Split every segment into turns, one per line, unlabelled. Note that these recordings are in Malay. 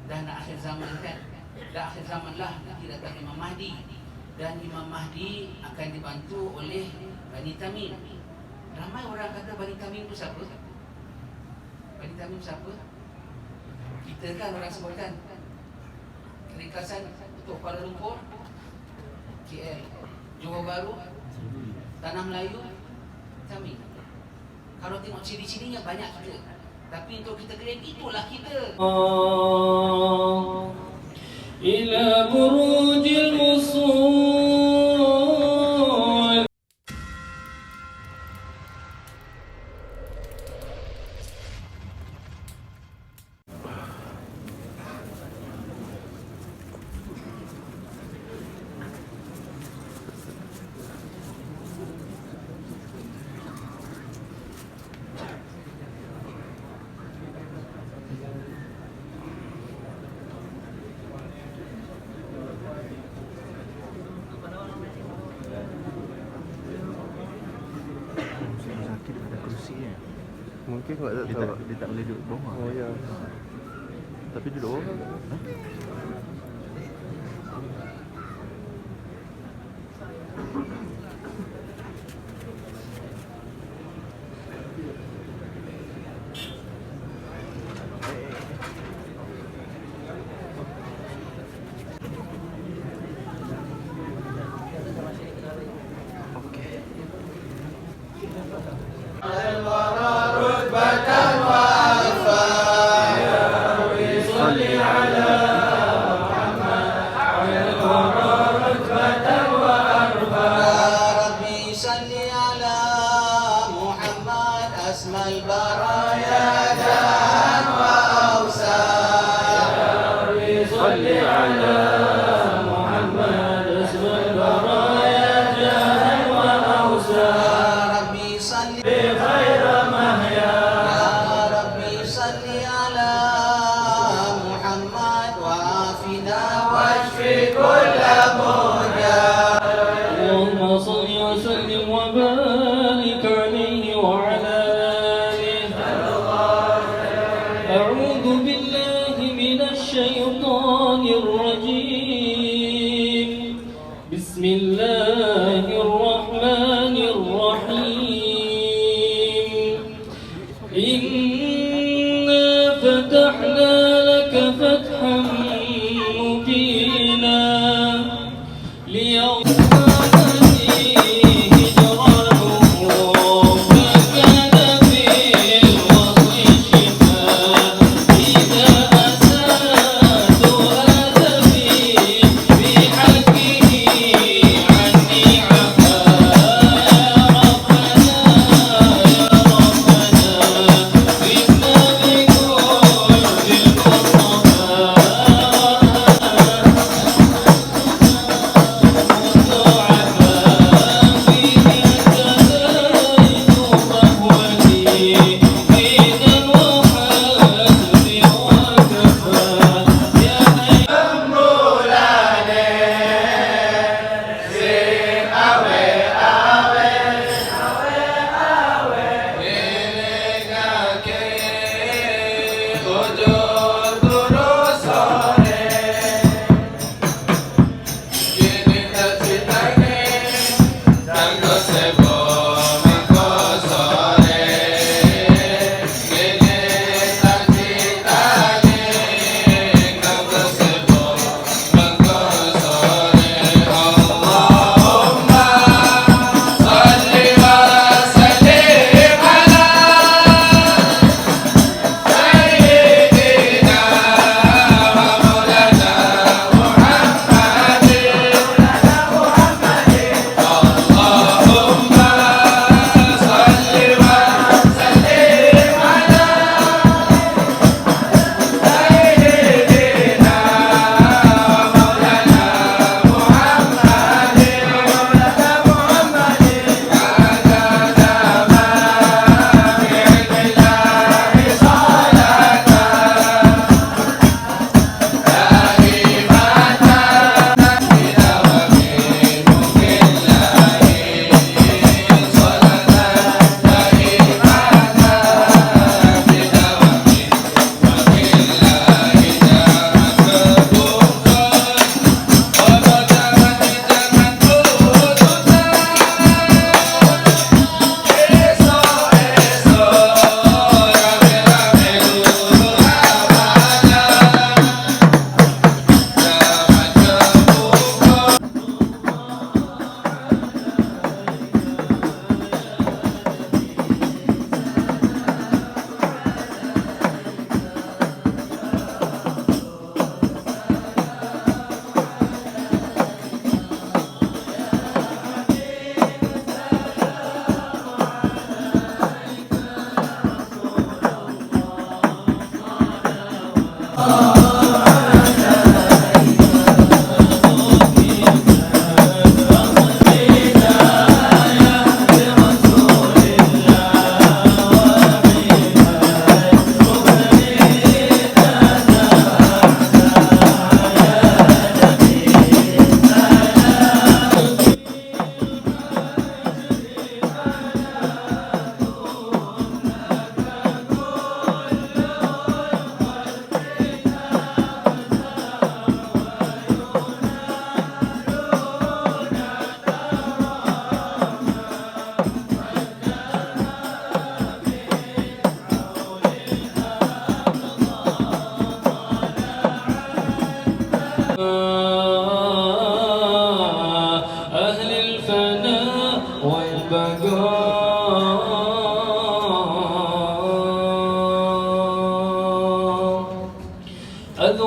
dah nak akhir zaman kan, dah akhir zaman lah nanti datang Imam Mahdi, dan Imam Mahdi akan dibantu oleh Bani Tamim. Ramai orang kata Bani Tamim itu siapa? Bani Tamim siapa? Kita kan orang sebutkan ringkasan untuk Kuala Lumpur, KL, Johor Bahru, Tanah Melayu, Tamim. Kalau tengok ciri-cirinya banyak kita, tapi untuk kita klaim itulah kita.
Ila burujil usul.
Mungkin kot tak tahu.
Dia tak boleh duduk bawah.
Oh ya.
Tapi duduk bawah.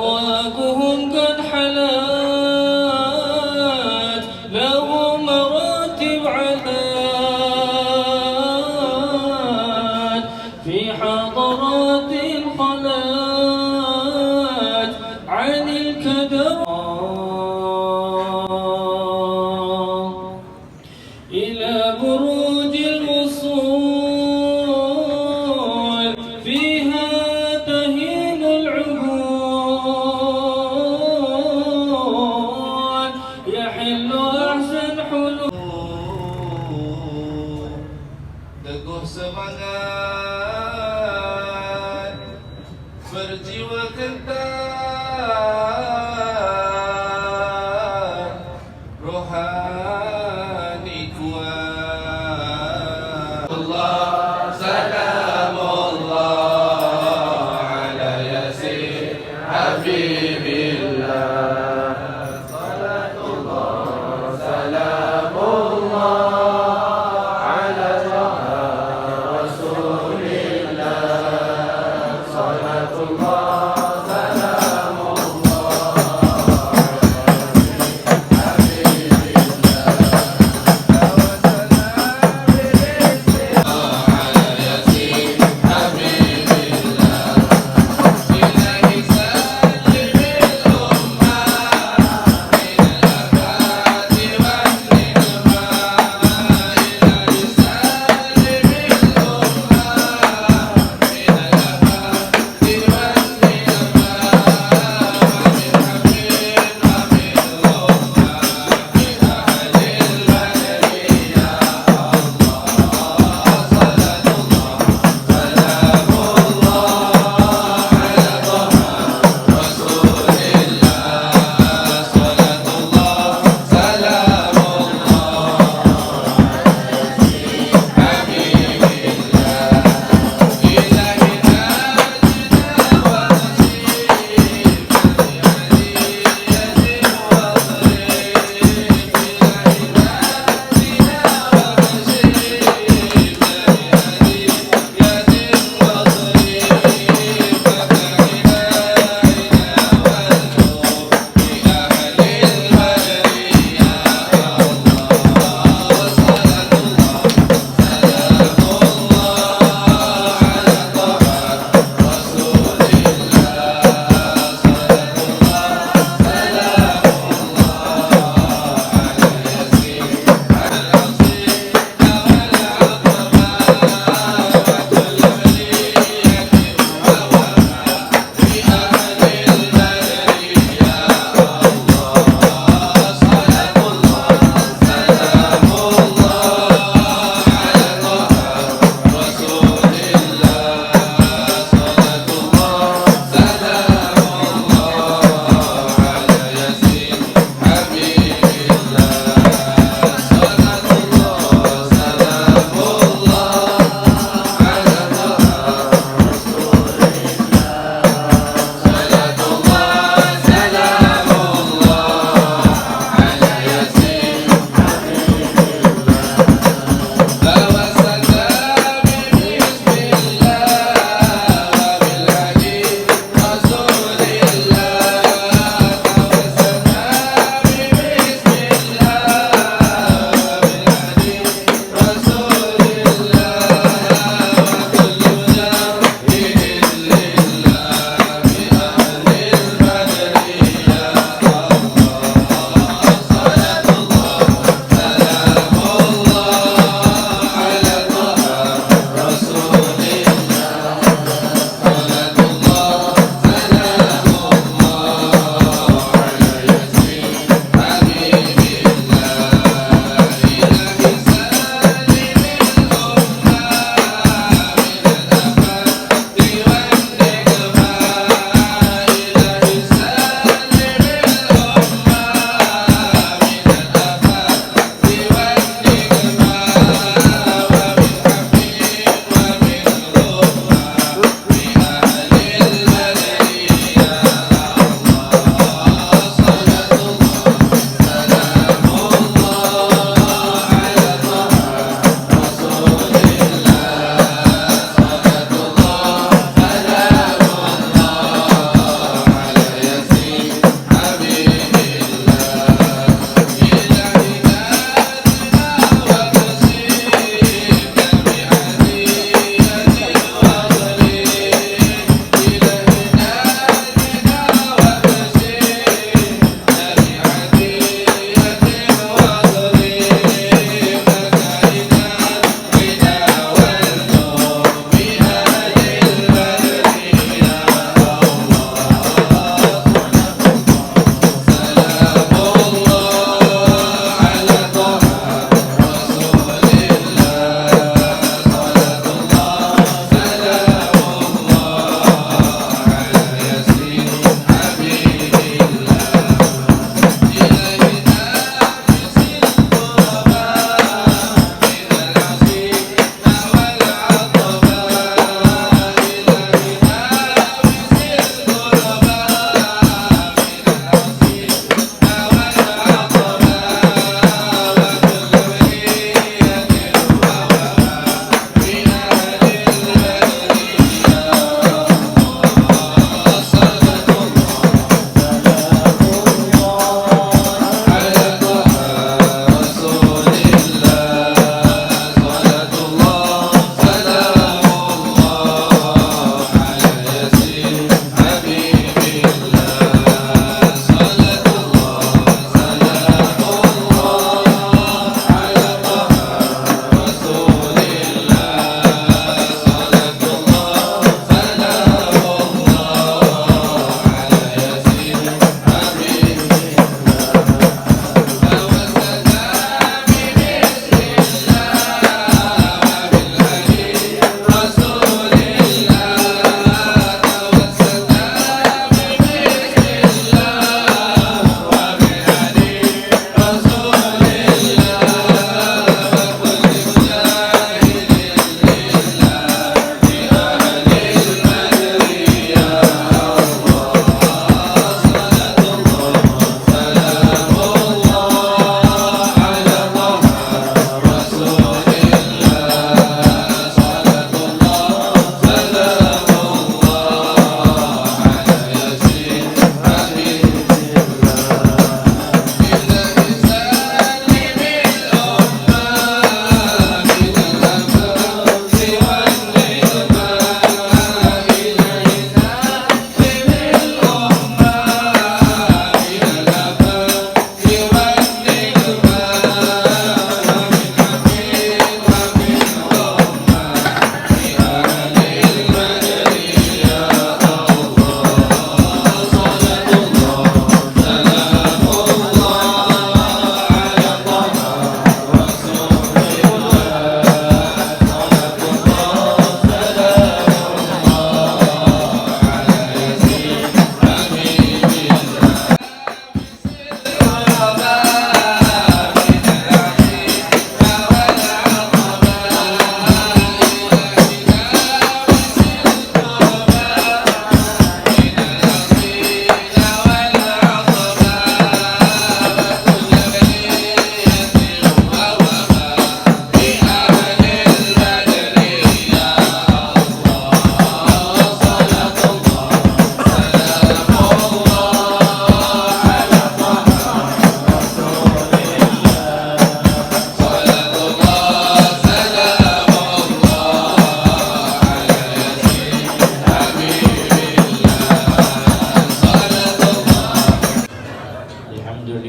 أذواقهم قد حلت لهم مراتب علات في حضرات الخلات عن الكدر إلى بروج الوصول فيها تهين العقول يحل أحسن حلول
Teguh semangat berjiwa kental rohani kuat Allah salamullah ala yasin habibillah salatullah salamullah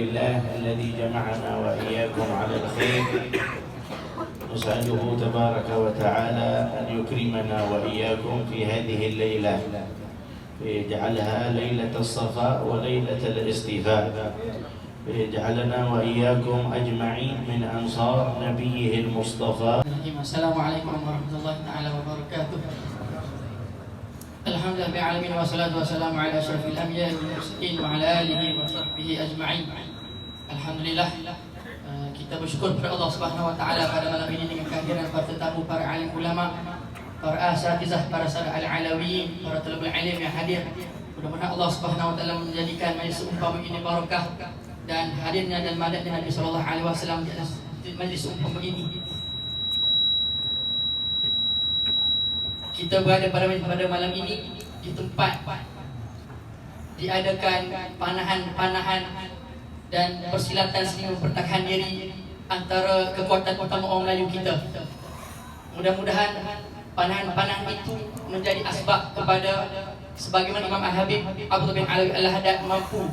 لله الذي جمعنا وإياكم على الخير. نسأله تبارك وتعالى أن يكرمنا وإياكم في هذه الليلة، ويجعلها ليلة الصفاء وليلة الاصطفاء، ويجعلنا وإياكم أجمعين من أنصار نبيه المصطفى.
السلام عليكم ورحمة الله تعالى وبركاته. Alhamdulillah rabbil alamin wassalatu wassalamu ala asyrafil anbiya'i wal mursalin wa ala alihi wa sahbihi ajma'in. Alhamdulillah, kita bersyukur kepada Allah Subhanahu wa taala pada malam ini dengan kehadiran para tetamu, para alim ulama, para asatizah, para sahabat al-alawi, para talibul ilm yang hadir. Mudah-mudahan Allah Subhanahu wa taala menjadikan majlis umpama ini barakah dan hadirnya dan madadnya Nabi sallallahu alaihi wasallam di majlis umpama ini. Kita berada pada malam ini di tempat diadakan panahan dan persilatan seni mempertahankan diri antara kekuatan utama orang Melayu kita. Mudah-mudahan panahan itu menjadi asbab kepada sebagaimana Imam Al-Habib Abdullah bin Alawi Al-Haddad mampu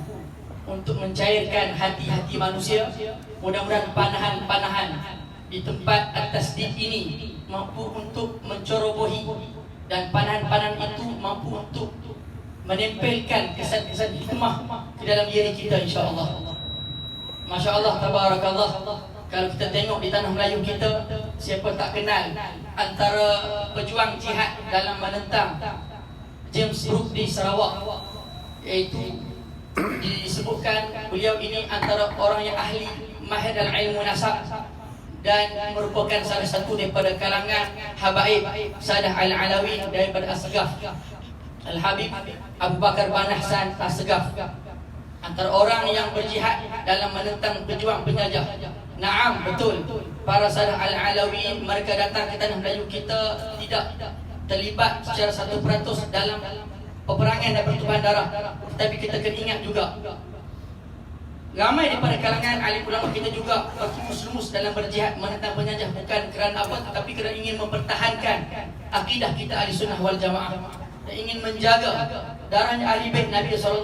untuk mencairkan hati-hati manusia. Mudah-mudahan panahan di tempat at-tasdid ini mampu untuk mencorobohi, dan panahan itu mampu untuk menempelkan kesan-kesan hikmah di dalam diri kita, insya-Allah. Masya-Allah, tabarakallah. Kalau kita tengok di tanah Melayu kita, siapa tak kenal antara pejuang jihad dalam menentang James Brooke di Sarawak, iaitu disebutkan beliau ini antara orang yang ahli mahir dalam ilmu nasab dan merupakan salah satu daripada kalangan habaib Sadah Al-Alawi daripada As-Segaf, Al-Habib Abu Bakar bin Ahsan As-Segaf, antara orang yang berjihad dalam menentang pejuang penjajah. Naam, betul, para Sadah Al-Alawi mereka datang ke tanah Melayu kita tidak terlibat secara 100% dalam peperangan dan pertumpahan darah, tetapi kita kena ingat juga ramai daripada kalangan alim ulama kita juga bertumus-lumus dalam berjihad menentang penjajah, bukan kerana apa, tetapi kerana ingin mempertahankan akidah kita ahli sunnah wal jamaah dan ingin menjaga darahnya ahli bait Nabi SAW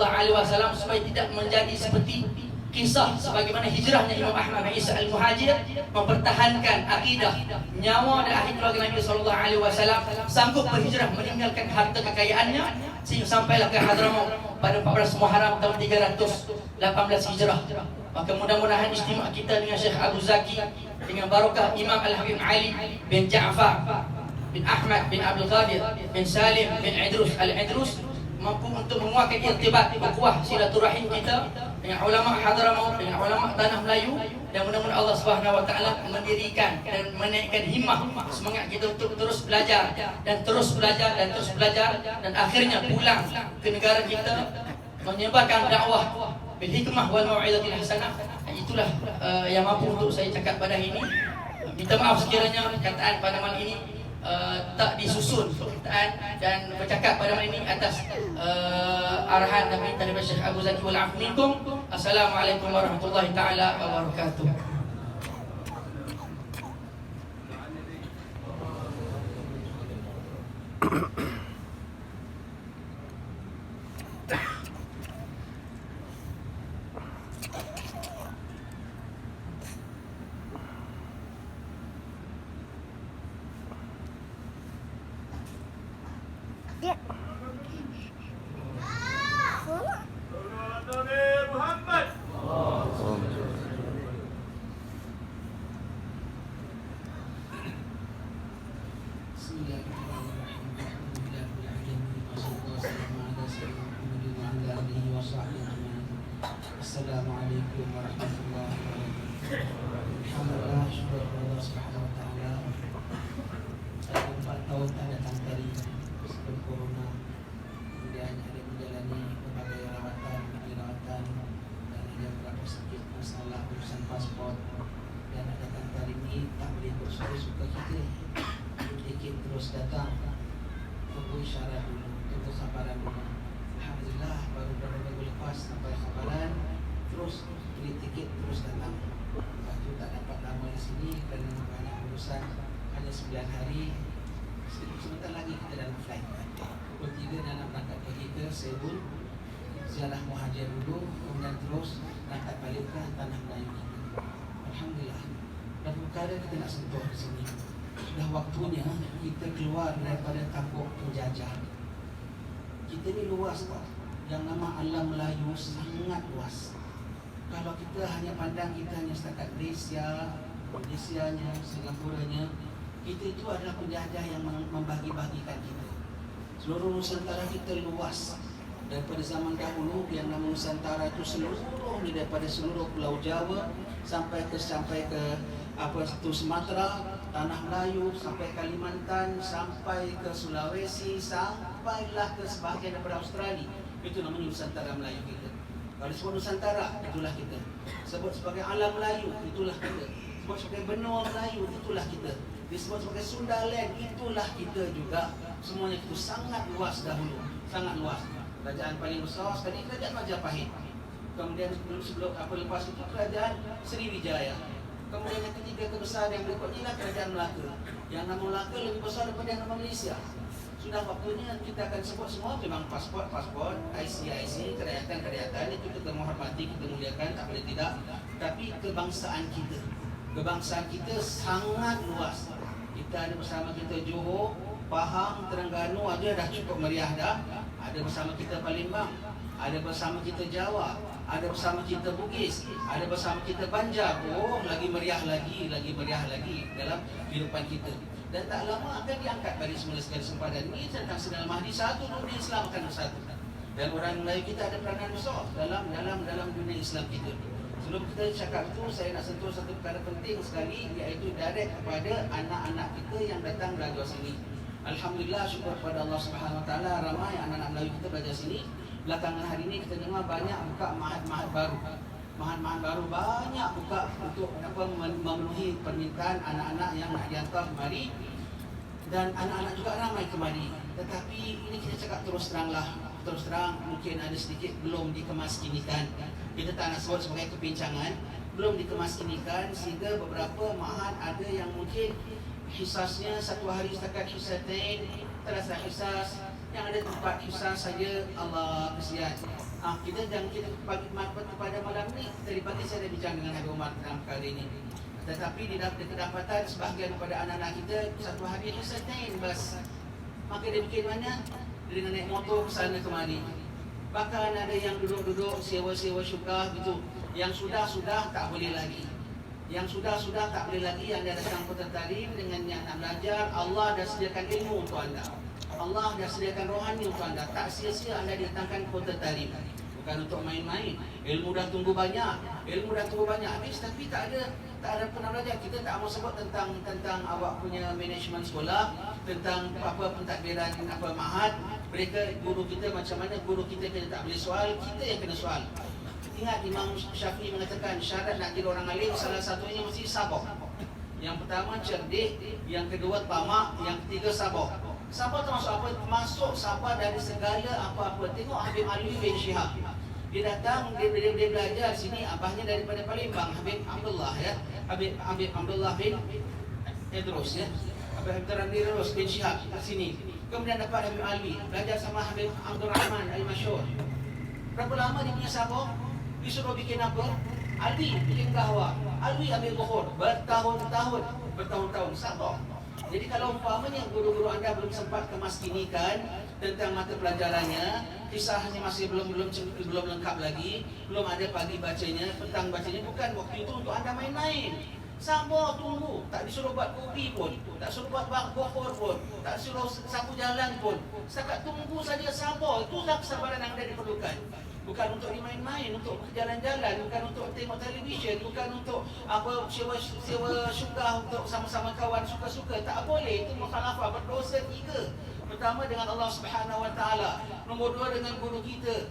supaya tidak menjadi seperti kisah sebagaimana hijrahnya Imam Ahmad bin Isa Al-Muhajir, mempertahankan akidah, nyawa dan ahli keluarga Nabi SAW, sanggup berhijrah meninggalkan harta kekayaannya sehingga sampailah ke Hadramaut pada 14 Muharram tahun 318 Hijrah. Maka mudah-mudahan istimewa kita dengan Syekh Abu Zaki, dengan barakah Imam Al-Habib Ali bin Ja'far bin Ahmad bin Abdul Qadir bin Salim bin Idrus Al-Idrus mampu untuk menguatkan irtibat, ukhuwah, silaturahim kita dengan ulama Hadramaut, dengan ulama tanah Melayu, dan mudah-mudahan Allah Subhanahu wa taala mendirikan dan menaikkan himmah semangat kita untuk terus belajar dan terus belajar dan terus belajar, dan akhirnya pulang ke negara kita menyebarkan dakwah bil hikmah wal mau'izatil hasanah. Itulah yang mampu untuk saya cakap pada hari ini. Minta maaf sekiranya perkataan pada malam ini tak disusun perkataan dan bercakap pada malam ini atas arahan dan perintah daripada Syekh Abu Zaki wal afu minkum. Assalamualaikum warahmatullahi taala wabarakatuh.
Assalamualaikum warahmatullahi wabarakatuh. Alhamdulillah, syukur kepada Allah Subhanahu wa taala. 4 tahun tak datang dari sebelum corona, kemudian ada menjalani berbagai rawatan dan ada beberapa sedikit masalah urusan pasport, dan ada datang hari ini tak boleh bersuka-suka kita, sedikit terus datang, tunggu isyarat dulu, tunggu khabaran dulu. Alhamdulillah, baru beberapa minggu lepas sampai khabaran, terus beli tiket terus datang. Lepas itu tak dapat lama di sini kerana banyak urusan, hanya 9 hari. Sebentar lagi kita dalam flight. Pukul 3 dan nak berangkat pergi ke Seoul. ziarah muhajir dulu, kemudian terus berangkat balik ke tanah Melayu kita. Alhamdulillah. Dan perkara kita nak sentuh di sini. Sudah waktunya kita keluar daripada tampuk penjajah. Kita ni luas tak? Yang nama alam Melayu sangat luas. Kalau kita hanya pandang kita hanya setakat Malaysianya, Singapuranya, kita itu adalah penjajah yang membagi-bagikan kita. Seluruh Nusantara kita luas. Daripada zaman dahulu yang nama Nusantara itu seluruhnya, daripada seluruh Pulau Jawa sampai ke Sumatera, Tanah Melayu, sampai Kalimantan, sampai ke Sulawesi, sampailah ke sebahagian daripada Australia. Itu namanya Nusantara Melayu kita. Kalau disebut Nusantara, itulah kita. Sebut sebagai alam Melayu, itulah kita. Sebut sebagai benua Melayu, itulah kita. Disebut sebagai Sundaland, itulah kita juga. Semuanya itu sangat luas dahulu, sangat luas. Kerajaan paling besar sekali Kerajaan Majapahit. Kemudian lepas itu Kerajaan Sriwijaya. Kemudian yang ketiga terbesar yang berikutnya adalah Kerajaan Melaka. Yang nama Melaka lebih besar daripada nama Malaysia. Sudah waktunya kita akan sebut semua memang pasport, IC, kerajaan itu kita menghormati, kita muliakan, tak boleh tidak. Tapi kebangsaan kita sangat luas. Kita ada bersama kita Johor, Pahang, Terengganu aja dah cukup meriah dah. Ada bersama kita Palembang, ada bersama kita Jawa, ada bersama kita Bugis, ada bersama kita Banjar. Oh, lagi meriah lagi dalam kehidupan kita. Dan tak lama akan diangkat bagi semula sekali sempadan ini tentang Sayyidina Mahdi satu dunia Islam akan bersatu. Dan orang Melayu kita ada peranan besar dalam dunia Islam kita. Sebelum kita cakap itu, saya nak sentuh satu perkara penting sekali, iaitu direct kepada anak-anak kita yang datang belajar sini. Alhamdulillah, syukur kepada Allah Subhanahu Wa Taala, ramai anak-anak Melayu kita belajar sini. Belakangan hari ini kita dengar banyak buka mahat-mahat baru. Mahat-mahat baru banyak buka untuk memenuhi permintaan anak-anak yang nak dihantar kemari. Dan anak-anak juga ramai kemari. Tetapi ini kita cakap terus terang mungkin ada sedikit belum dikemaskinikan. Kita tak nak sebut sebagai kepincangan, belum dikemaskinikan sehingga beberapa mahat ada yang mungkin hisasnya satu hari setakat hisatain, terasa hisas, yang ada tempat hisas saja. Allah kesian. Kita bagi manfaat kepada malam ni. Tadi pagi saya dah bincang dengan Habib Omar tentang perkara ini. Tetapi di dalam kedapatan sebahagian daripada anak-anak kita satu hari hisatain bas. Maka dia bikin mana? Dia dengan naik motor ke sana kemari. Bahkan ada yang duduk-duduk sewa-sewa syukah gitu. Yang sudah tak boleh lagi. Yang sudah tak boleh lagi. Yang dah datang Kota Tarim dengan yang nak belajar, Allah dah sediakan ilmu untuk anda. Allah dah sediakan rohani untuk anda. Tak sia-sia anda datangkan Kota Tarim. Bukan untuk main-main. Ilmu dah tunggu banyak habis, tapi tak ada pernah belajar. Kita tak mau sebut tentang awak punya manajemen sekolah, tentang apa pentadbiran mahat. Mereka guru kita macam mana guru kita tak boleh soal, kita yang kena soal. Ingat Imam Syafi'i mengatakan syarat nak jadi orang alim salah satunya mesti sabar. Yang pertama cerdik, yang kedua tamak, yang ketiga sabar. Sabar termasuk apa? Termasuk sabar dari segala apa-apa. Tengok Habib Alwi bin Syihab. Dia datang, dia belajar sini, abahnya daripada Palembang, Habib Abdullah ya. Habib Abdullah bin Idrus ya. Habib Idrus bin Syihab kat sini. Kemudian dapat Habib Alwi, belajar sama Habib Abdul Rahman Al-Masyhur. Berapa lama dia punya sabar? Disuruh bikin apa? Alwi bikin kahwa, Alwi ambil bukhur, bertahun-tahun sabar. Jadi kalau umpamanya guru-guru anda belum sempat kemaskinikan tentang mata pelajarannya, kisahnya masih belum lengkap lagi, belum ada pagi bacanya, petang bacanya, bukan waktu itu untuk anda main-main. Sabar, tunggu. Tak disuruh buat kopi pun, tak suruh buat bukhur pun, tak suruh sapu jalan pun. Setakat tunggu saja, sabar. Itulah kesabaran yang anda diperlukan. Bukan untuk dimain-main, untuk jalan-jalan, bukan untuk tengok televisyen, bukan untuk sewa syukah untuk sama-sama kawan suka-suka. Tak boleh, itu mukhalafah, berdosa tiga. Pertama dengan Allah Subhanahu Wa Taala. Nombor dua dengan guru kita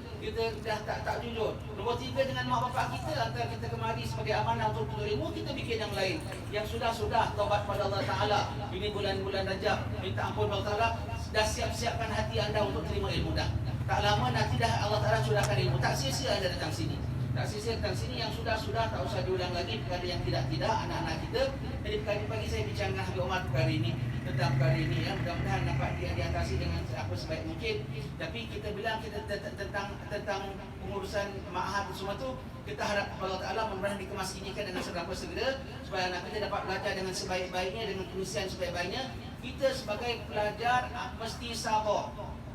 dah tak jujur. Nombor tiga dengan mak bapak kita. Antara kita kemari sebagai amanah untuk tuntut ilmu, kita bikin yang lain. Yang sudah taubat pada Allah Taala. Ini bulan-bulan Rajab, minta ampun Allah Taala. Dah siapkan hati anda untuk terima ilmu dah. Tak lama nanti dah Allah Ta'ala curahkan ilmu. Tak sia-sia anda datang sini. Tak sia-sia datang sini. Yang sudah tak usah diulang lagi. Perkara yang tidak anak-anak kita. Jadi perkara pagi saya bincang dengan Habib Omar perkara ini. tentang perkara ini ya. Mudah-mudahan dapat diatasi dengan apa sebaik mungkin. Tapi kita bilang kita tentang pengurusan ma'had semua tu, kita harap Allah Ta'ala mudah-mudahan dikemasinikan dengan segera supaya anak kita dapat belajar dengan sebaik-baiknya, dengan penyelesaian sebaik-baiknya. Kita sebagai pelajar mesti sabar.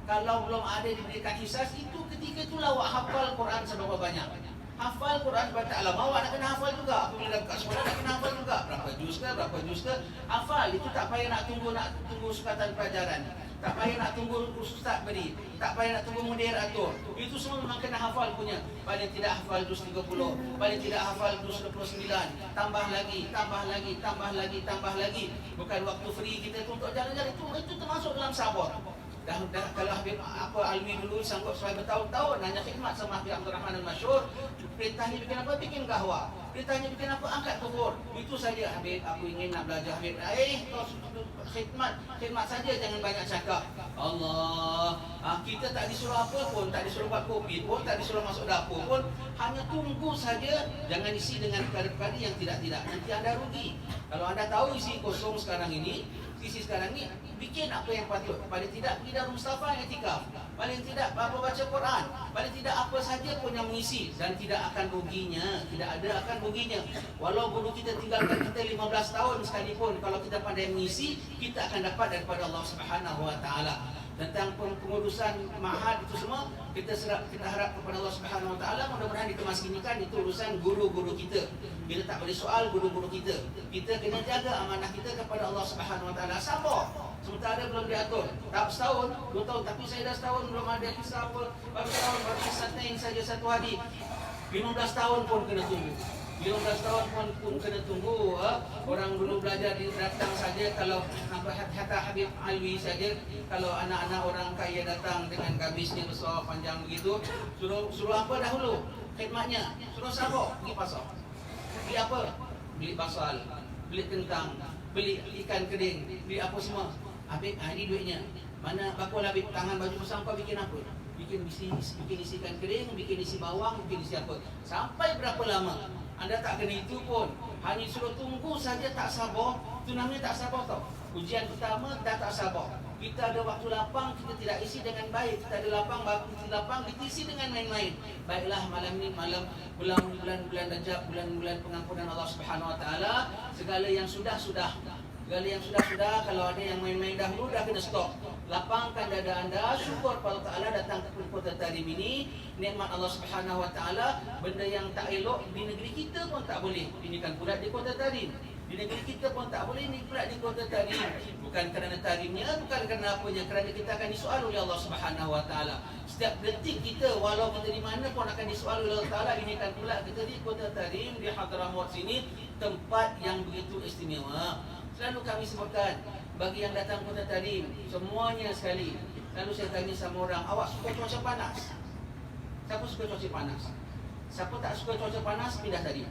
Kalau belum ada diberikan hisas, itu ketika itulah awak hafal Quran seberapa banyak. Hafal Quran sebab tak lama awak nak kena hafal juga. Bila kat sekolah nak kena hafal juga. Berapa juz ke, hafal. Itu tak payah nak tunggu sukatan pelajaran. Tak payah nak tunggu ustaz beri. Tak payah nak tunggu mudir atur. Itu semua memang kena hafal punya. Paling tidak hafal juz 30. Paling tidak hafal juz 29. Tambah lagi. Bukan waktu free kita tu untuk jalan-jalan. Itu termasuk dalam sabar. Dah kalau Habib Alwi dulu sanggup sampai bertahun-tahun hanya khidmat sama Habib Abdul Rahman Al-Masyhur, perintahnya bikin apa? Bikin kahwa. Perintahnya bikin apa? Angkat kubur. Itu saja Habib, aku ingin nak belajar Habib. Kau khidmat saja, jangan banyak cakap. Allah, kita tak disuruh apa pun, tak disuruh buat kopi pun, tak disuruh masuk dapur pun, hanya tunggu saja. Jangan isi dengan perkara-perkara yang tidak-tidak. Nanti anda rugi. Kalau anda tahu isi kosong sekarang ini, sisi sekarang ni, bikin apa yang patut. Paling tidak pergi Darul Mustafa i'tikaf. Paling tidak apa baca Quran. Paling tidak apa saja pun yang mengisi, dan tidak akan ruginya. Tidak ada akan ruginya. Walau guru kita tinggalkan kita 15 tahun sekalipun, kalau kita pandai mengisi, kita akan dapat daripada Allah Subhanahu Wa Taala. Tentang pengurusan ma'had itu semua, kita harap kepada Allah Subhanahu Wa Taala mudah-mudahan dikemasinikan. Itu urusan guru-guru kita. Bila tak boleh soal guru-guru kita, kita kena jaga amanah kita kepada Allah Subhanahu Wa Taala. Sabar. Sementara belum diatur. Tak setahun, 2 tahun, tapi saya dah setahun belum ada kisah apa. Baru setahun, baru kisah saja satu hari. 15 tahun pun kena tunggu. 15 tahun pun kena tunggu. Orang dulu belajar datang saja. Kalau hatta Habib Alwi saja, kalau anak-anak orang kaya datang dengan gabisnya besar panjang begitu, suruh apa dahulu khidmatnya, suruh sabar pergi pasar. Beli apa? Beli basal, beli kentang, beli ikan kering, beli apa semua. Habib, ini duitnya. Mana bakul Habib, tangan baju besar kau bikin apa? Bikin isi ikan kering, bikin isi bawang, bikin isi apa. Sampai berapa lama? Anda tak kena itu pun. Hanya suruh tunggu saja, tak sabar. Itu namanya tak sabar tau. Ujian pertama dah tak sabar. Kita ada waktu lapang, kita tidak isi dengan baik. Kita ada lapang, kita isi dengan main-main. Baiklah, malam ni malam bulan-bulan Rajab, bulan-bulan pengampunan Allah Subhanahu Wa Taala. Segala yang sudah, kalau ada yang main-main dahulu, dah kena stop. Lapangkan dada anda, syukur pada Ta'ala datang ke Kota Tarim ini. Nikmat Allah Subhanahu Wa Taala. Benda yang tak elok di negeri kita pun tak boleh. Ini kan pula di Kota Tarim. Di negeri kita pun tak boleh, ini pula di Kota Tarim. Bukan kerana tarimnya, bukan kerana apanya, kerana kita akan disoal oleh Allah Subhanahu Wa Taala. Setiap detik kita, walau kita di mana pun akan disoal oleh Allah Ta'ala. Ini kan pula kita di Kota Tarim, di Hadramaut sini, tempat yang begitu istimewa. Selalu kami sebutkan, bagi yang datang Kota Tarim, semuanya sekali, selalu saya tanya sama orang, awak suka cuaca panas? Siapa suka cuaca panas? Siapa tak suka cuaca panas, pindah Tarim.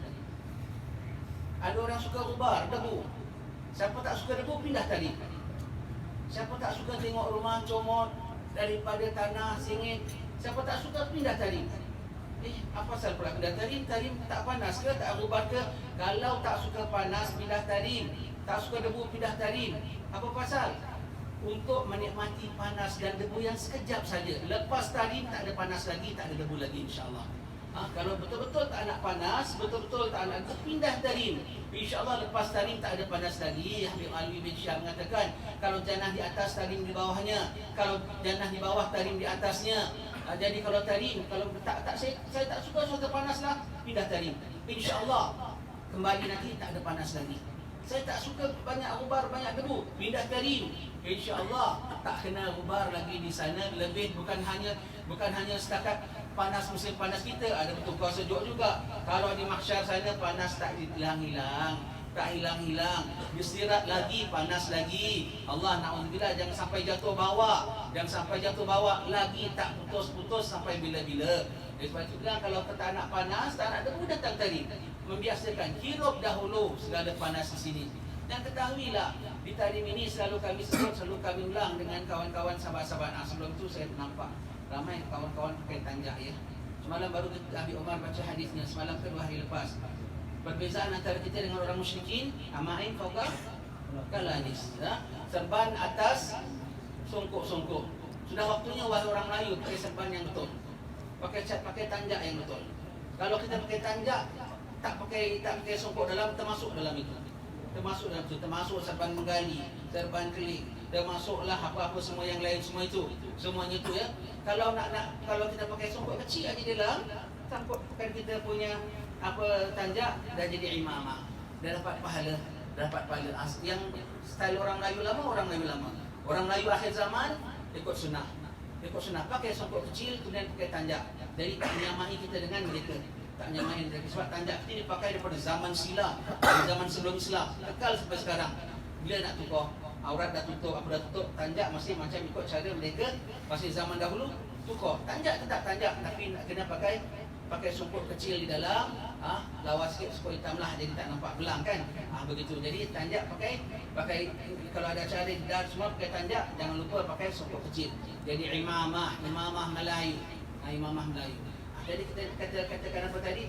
Ada orang suka ubar, debu. Siapa tak suka debu, pindah Tarim. Siapa tak suka tengok rumah comot daripada tanah, singit, siapa tak suka, pindah Tarim. Apa pasal pula pindah Tarim? Tarim tak panas ke, tak ubar ke? Kalau tak suka panas, pindah Tarim. Tak suka debu, pindah Tarim. Apa pasal? Untuk menikmati panas dan debu yang sekejap saja. Lepas Tarim tak ada panas lagi, tak ada debu lagi, insya-Allah. Kalau betul-betul tak nak panas, betul-betul tak nak pindah Tarim, insya-Allah lepas Tarim tak ada panas lagi. Habib Alwi bin Syah mengatakan, kalau jannah di atas, Tarim di bawahnya. Kalau jannah di bawah, Tarim di atasnya. Jadi kalau Tarim, kalau saya tak suka suatu panas lah, pindah Tarim. Insya-Allah kembali nanti tak ada panas lagi. Saya tak suka banyak ubar, banyak debu, pindah Tarim. InsyaAllah tak kena ubar lagi di sana. Lebih bukan hanya setakat panas musim panas kita, ada betul kau sejuk juga. Kalau di mahsyar sana panas tak hilang-hilang, tak hilang-hilang, bersirat lagi, panas lagi. Allah na'udzubillah, jangan sampai jatuh bawa lagi, tak putus-putus sampai bila-bila. Sebab itu bilang, kalau tak nak panas, tak nak debu, datang Tarim. Membiasakan, hirup dahulu segala panas di sini. Dan ketahuilah, di Tarim ini selalu kami sebut, selalu kami ulang dengan kawan-kawan sahabat-sahabat. Sebelum tu saya nampak ramai kawan-kawan pakai tanjak ya. Semalam baru Habib Omar baca hadisnya, semalam ke 2 hari lepas. Perbezaan antara kita dengan orang musyrikin, amain fauqa Kalanis. Serban atas songkok-songkok. Sudah waktunya wahai orang Melayu pakai serban yang betul. Pakai tanjak yang betul. Kalau kita pakai tanjak, tak pakai songkok dalam, termasuk dalam itu. Termasuk serban menggali, serban keling, termasuklah apa-apa semua yang lain semua itu. Semuanya itu ya. Kalau kalau kita pakai songkok kecil aja dalam, sangkutkan kita punya tanjak, dah jadi imamah. Dah dapat pahala. Yang style orang Melayu lama, Orang Melayu akhir zaman ikut sunnah. Pakai songkok kecil kemudian pakai tanjak. Jadi tak menyamai kita dengan mereka. Tak menyamai mereka. Sebab tanjak ini dipakai daripada zaman Islam, dari zaman sebelum Islam, kekal sampai sekarang. Bila nak tukar, aurat dah tutup, apa dah tutup, tanjak masih macam ikut cara mereka masih zaman dahulu tukar. Tanjak tetap tanjak, tapi nak kena pakai songkok kecil di dalam, lawas sikit songkok hitam lah, jadi tak nampak belang kan. Begitu. Jadi tanjak pakai kalau ada acara di dar semua pakai tanjak, jangan lupa pakai songkok kecil. Jadi imamah Melayu. Imamah Melayu. Jadi kita katakan apa tadi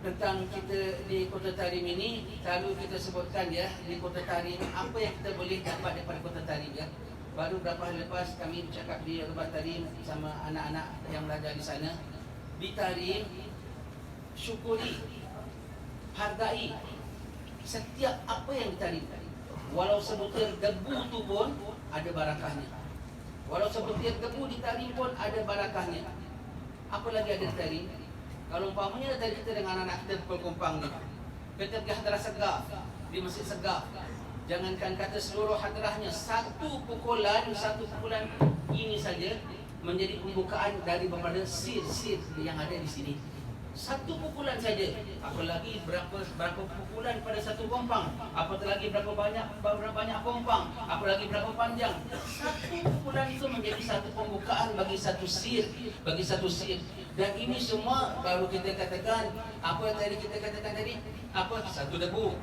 tentang kita di Kota Tarim ini, selalu kita sebutkan ya, di Kota Tarim apa yang kita boleh dapat daripada Kota Tarim ya. Baru berapa hari lepas kami bercakap di Rubat Tarim sama anak-anak yang belajar di sana. Di Tarim, syukuri, hargai setiap apa yang di Tarim. Walau sebutir debu tu pun ada barakahnya. Walau sebutir debu di Tarim pun ada barakahnya. Apa lagi ada di Tarim? Kalau umpamanya tadi kita dengan anak kita pukul kompang ni, kita pergi hadrah Segaf, di Masjid Segaf. Jangankan kata seluruh hadrahnya, satu pukulan ini saja menjadi pembukaan daripada sir-sir yang ada di sini. Satu pukulan saja, apalagi berapa pukulan pada satu kompang, apatah lagi berapa banyak kompang, apalagi berapa panjang. Satu pukulan itu menjadi satu pembukaan bagi satu sir. Dan ini semua baru kita katakan apa yang tadi kita katakan tadi, satu debu,